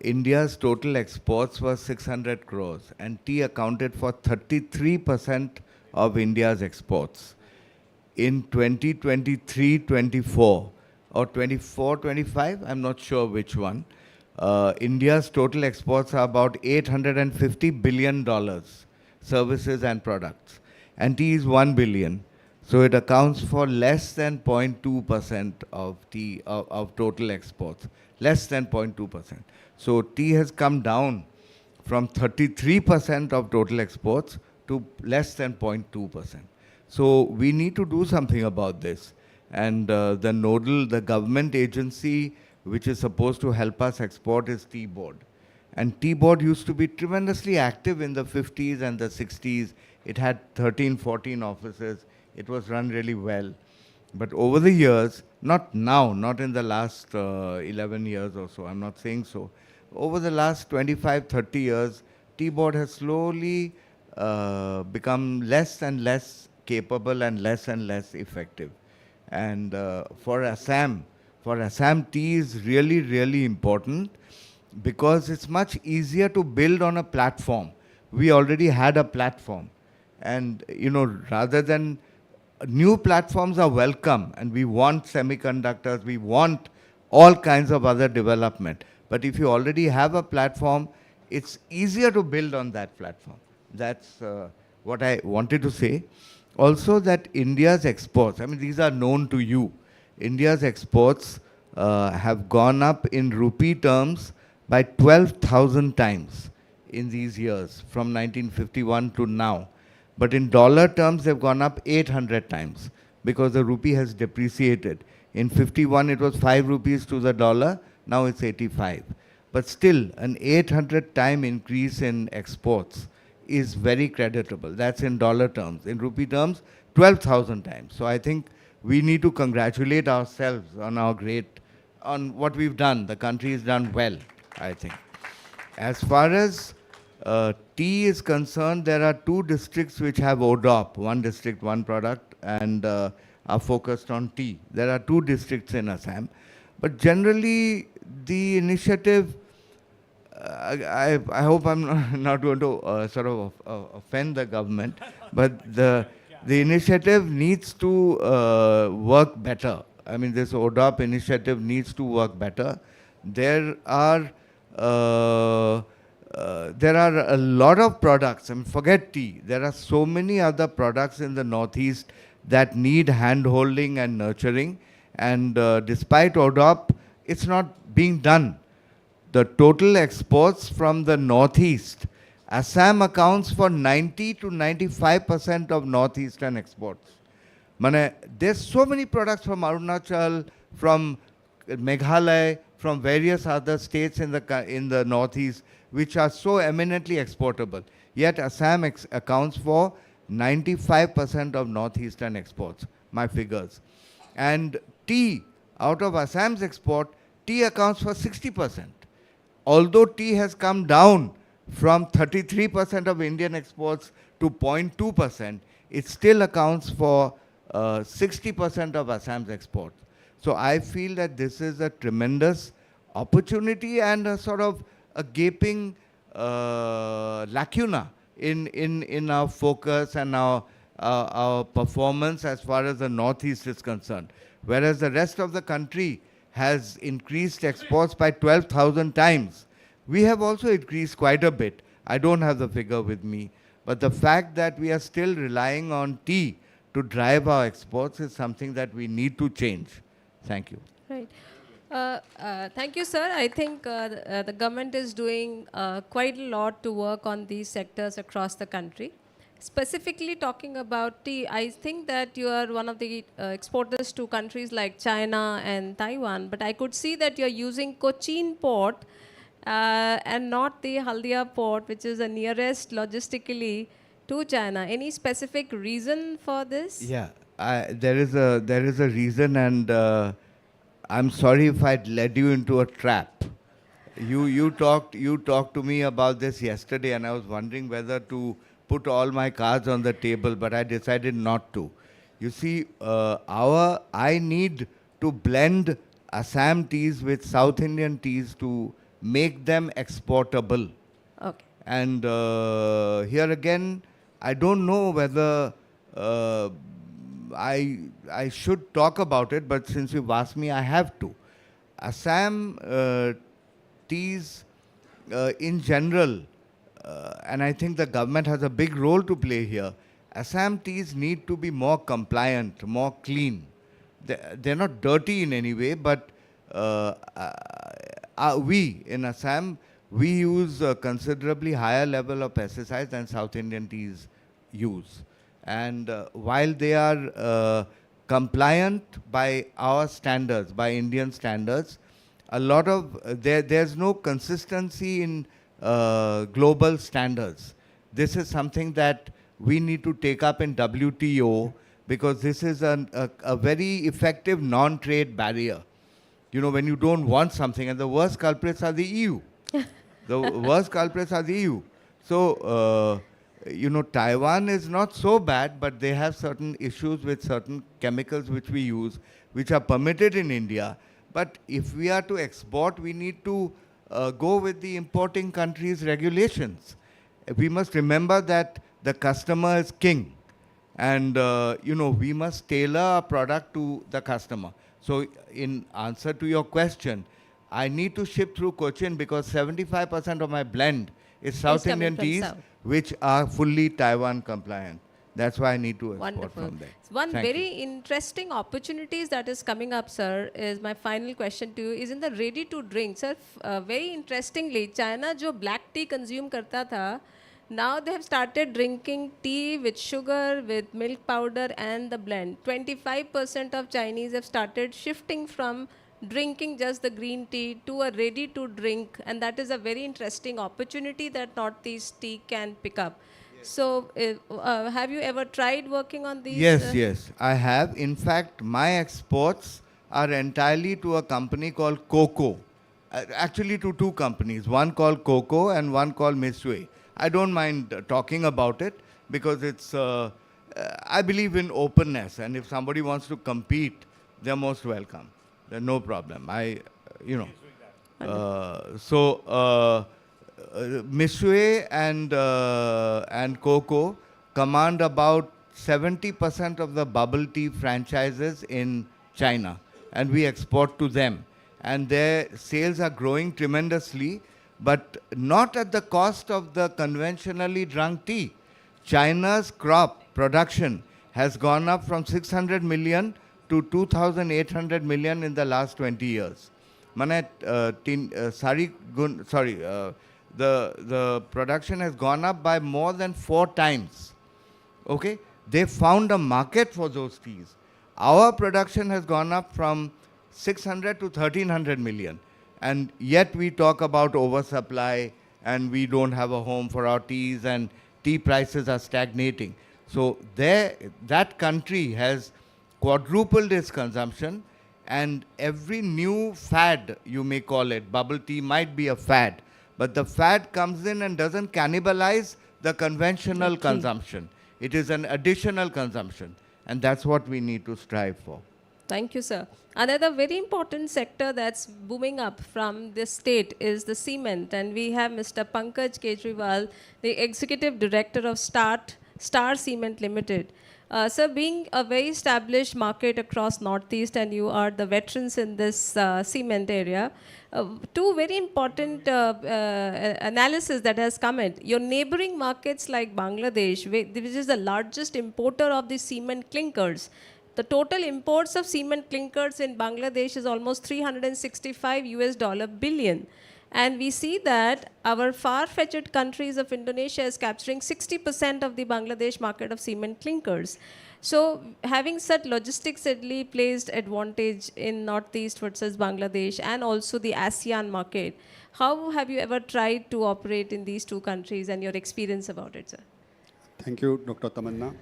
India's total exports were 600 crores, and tea accounted for 33% of India's exports. In 2023-24, or 24-25, I'm not sure which one, India's total exports are about $850 billion, services and products. And tea is 1 billion. So it accounts for less than 0.2% of tea, of total exports. Less than 0.2%. So tea has come down from 33% of total exports to less than 0.2%. So we need to do something about this. And the government agency which is supposed to help us export is Tea Board. And Tea Board used to be tremendously active in the 50s and the 60s. It had 13, 14 offices. It was run really well. But over the years, not now, not in the last 11 years or so, I'm not saying so. Over the last 25, 30 years, Tea Board has slowly become less and less capable and less effective. And for Assam, tea is really, really important because it's much easier to build on a platform. We already had a platform. And, rather than new platforms are welcome, and we want semiconductors, we want all kinds of other development. But if you already have a platform, it's easier to build on that platform. That's what I wanted to say. Also that India's exports, these are known to you. India's exports have gone up in rupee terms by 12,000 times in these years, from 1951 to now. But in dollar terms, they've gone up 800 times because the rupee has depreciated. In 51, it was 5 rupees to the dollar. Now it's 85. But still, an 800-time increase in exports is very creditable. That's in dollar terms. In rupee terms, 12,000 times. So I think we need to congratulate ourselves on on what we've done. The country has done well, I think. As far as tea is concerned, there are 2 districts which have ODOP, 1 district, 1 product, and are focused on tea. There are 2 districts in Assam. But generally, the initiative I hope I'm not going to sort of offend the government, but the initiative needs to work better. I mean, this ODOP initiative needs to work better. There are a lot of products. I mean, forget tea. There are so many other products in the Northeast that need hand-holding and nurturing. And despite ODOP, it's not being done. The total exports from the Northeast, Assam accounts for 90 to 95% of Northeastern exports. There's so many products from Arunachal, from Meghalaya, from various other states in the Northeast, which are so eminently exportable. Yet Assam accounts for 95% of Northeastern exports, my figures. And tea, out of Assam's export, tea accounts for 60%. Although tea has come down from 33% of Indian exports to 0.2%, it still accounts for 60% of Assam's exports. So I feel that this is a tremendous opportunity and a sort of a gaping lacuna in our focus and our performance as far as the Northeast is concerned. Whereas the rest of the country has increased exports by 12,000 times. We have also increased quite a bit. I don't have the figure with me. But the fact that we are still relying on tea to drive our exports is something that we need to change. Thank you. Right. Thank you, sir. I think the government is doing quite a lot to work on these sectors across the country. Specifically talking about tea, I think that you are one of the exporters to countries like China and Taiwan, but I could see that you're using Cochin port and not the Haldia port, which is the nearest logistically to China. Any specific reason for this? Yeah, there is a reason, and I'm sorry if I led you into a trap. You talked to me about this yesterday, and I was wondering whether to put all my cards on the table, but I decided not to. You see, I need to blend Assam teas with South Indian teas to make them exportable. Okay. And here again, I don't know whether I should talk about it, but since you've asked me, I have to. Assam teas in general, and I think the government has a big role to play here. Assam teas need to be more compliant, more clean. They're not dirty in any way, but we in Assam, we use a considerably higher level of pesticides than South Indian teas use. And while they are compliant by our standards, by Indian standards, a lot of there's no consistency in global standards. This is something that we need to take up in WTO, because this is a very effective non-trade barrier. You know, when you don't want something, and the worst culprits are the EU. The worst culprits are the EU. So, you know, Taiwan is not so bad, but they have certain issues with certain chemicals which we use, which are permitted in India. But if we are to export, we need to go with the importing country's regulations. We must remember that the customer is king. And, you know, we must tailor our product to the customer. So in answer to your question, I need to ship through Cochin because 75% of my blend is South Indian teas, which are fully Taiwan compliant. That's why I need to export from there. One very interesting opportunities that is coming up, sir, is my final question to you, is in the ready to drink. Sir, very interestingly, China jo black tea consume karta tha, now they have started drinking tea with sugar, with milk powder and the blend. 25% of Chinese have started shifting from drinking just the green tea to a ready to drink, and that is a very interesting opportunity that Northeast tea can pick up. So, have you ever tried working on these? Yes, yes, I have. In fact, my exports are entirely to a company called Coco. Actually, to two companies, one called Coco and one called Misway. I don't mind talking about it because it's, I believe in openness, and if somebody wants to compete, they're most welcome. There's no problem. You know. Mishui and cocoa command about 70% of the bubble tea franchises in China, and we export to them. And their sales are growing tremendously, but not at the cost of the conventionally drunk tea. China's crop production has gone up from 600 million to 2,800 million in the last 20 years. The production has gone up by more than 4 times. Okay? They found a market for those teas. Our production has gone up from 600 to 1,300 million. And yet we talk about oversupply and we don't have a home for our teas and tea prices are stagnating. So that country has quadrupled its consumption, and every new fad, you may call it, bubble tea might be a fad, but the fad comes in and doesn't cannibalize the conventional consumption. It is an additional consumption, and that's what we need to strive for. Thank you, sir. Another very important sector that's booming up from this state is the cement, and we have Mr. Pankaj Kejriwal, the Executive Director of Star Cement Limited. Sir, being a very established market across Northeast, and you are the veterans in this cement area, two very important analysis that has come in. Your neighboring markets like Bangladesh, which is the largest importer of the cement clinkers, the total imports of cement clinkers in Bangladesh is almost $365 billion. And we see that our far-fetched countries of Indonesia is capturing 60% of the Bangladesh market of cement clinkers. So having such logistically placed advantage in Northeast versus Bangladesh and also the ASEAN market, how have you ever tried to operate in these two countries and your experience about it, sir? Thank you, Dr. Tamanna.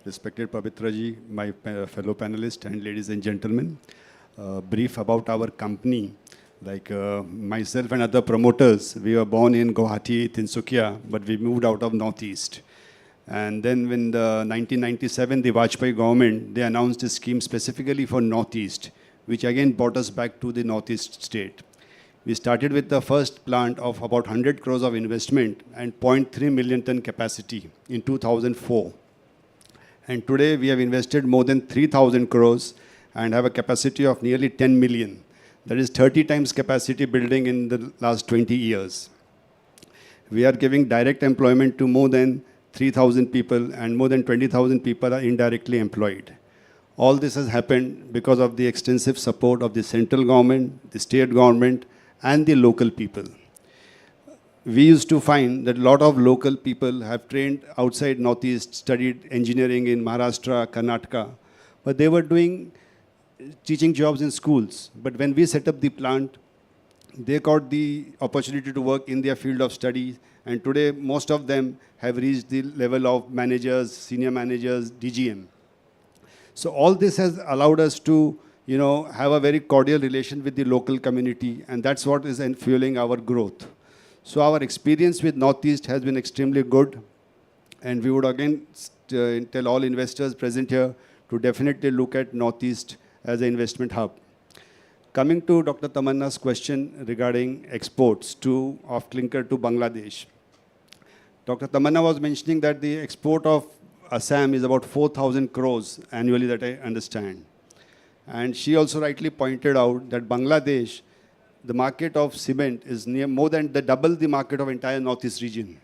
Respected Pavitra ji, my fellow panelists, and ladies and gentlemen. Brief about our company. Like myself and other promoters, we were born in Guwahati, Tinsukia, but we moved out of Northeast. And then when the 1997, the Vajpayee government, they announced a scheme specifically for Northeast, which again brought us back to the Northeast state. We started with the first plant of about 100 crores of investment and 0.3 million ton capacity in 2004. And today we have invested more than 3,000 crores and have a capacity of nearly 10 million. That is 30 times capacity building in the last 20 years. We are giving direct employment to more than 3,000 people, and more than 20,000 people are indirectly employed. All this has happened because of the extensive support of the central government, the state government, and the local people. We used to find that a lot of local people have trained outside Northeast, studied engineering in Maharashtra, Karnataka, but they were doing teaching jobs in schools. But when we set up the plant, they got the opportunity to work in their field of study, and today most of them have reached the level of managers, senior managers, DGM. So all this has allowed us to, have a very cordial relation with the local community, and that's what is fueling our growth. So our experience with Northeast has been extremely good, and we would again tell all investors present here to definitely look at Northeast as an investment hub. Coming to Dr. Tamanna's question regarding exports of clinker to Bangladesh. Dr. Tamanna was mentioning that the export of Assam is about 4,000 crores annually, that I understand. And she also rightly pointed out that Bangladesh, the market of cement is more than double the market of entire Northeast region.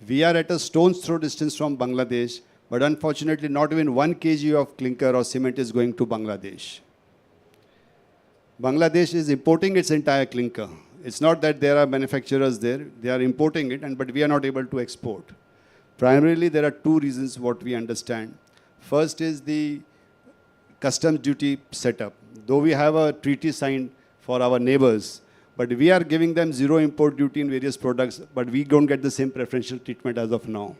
We are at a stone's throw distance from Bangladesh, but unfortunately not even 1 kg of clinker or cement is going to Bangladesh. Bangladesh is importing its entire clinker. It's not that there are manufacturers there, they are importing it, but we are not able to export. Primarily, there are 2 reasons what we understand. First is the customs duty setup. Though we have a treaty signed for our neighbors, but we are giving them 0 import duty in various products, but we don't get the same preferential treatment as of now.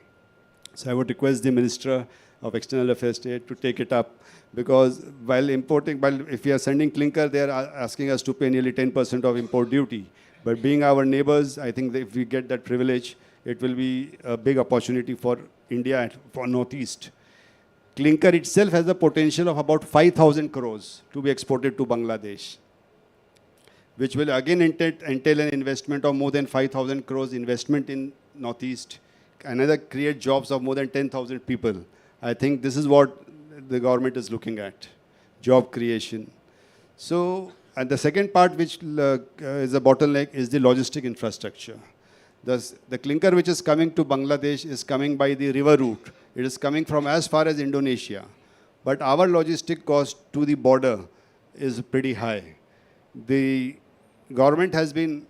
So I would request the Minister of External Affairs State to take it up, because while if we are sending clinker, they are asking us to pay nearly 10% of import duty. But being our neighbors, I think that if we get that privilege, it will be a big opportunity for India and for Northeast. Clinker itself has a potential of about 5,000 crores to be exported to Bangladesh. which will again entail an investment of more than 5,000 crores investment in Northeast, another create jobs of more than 10,000 people. I think this is what the government is looking at, job creation. So, and the second part which is a bottleneck is the logistic infrastructure. The clinker which is coming to Bangladesh is coming by the river route. It is coming from as far as Indonesia. But our logistic cost to the border is pretty high. The government has been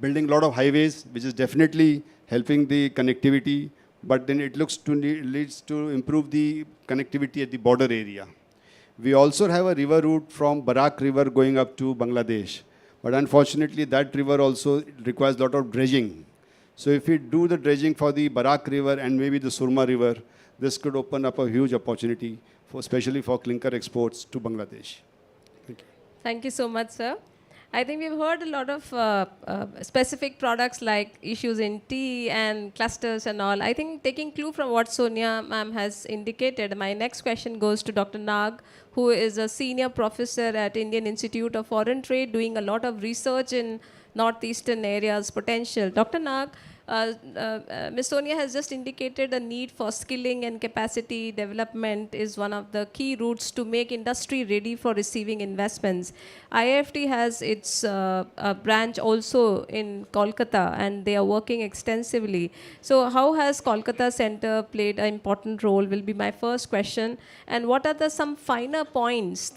building a lot of highways, which is definitely helping the connectivity, but then it leads to improve the connectivity at the border area. We also have a river route from Barak River going up to Bangladesh. But unfortunately, that river also requires a lot of dredging. So if we do the dredging for the Barak River and maybe the Surma River, this could open up a huge opportunity, especially for clinker exports to Bangladesh. Thank you. Thank you so much, sir. I think we've heard a lot of specific products like issues in tea and clusters and all. I think taking clue from what Sonia ma'am has indicated, my next question goes to Dr. Nag, who is a senior professor at Indian Institute of Foreign Trade, doing a lot of research in northeastern areas potential. Dr. Nag, Ms. Sonia has just indicated a need for skilling and capacity development is one of the key routes to make industry ready for receiving investments. IIFT has its branch also in Kolkata, and they are working extensively. So how has Kolkata Center played an important role will be my first question. And what are some finer points that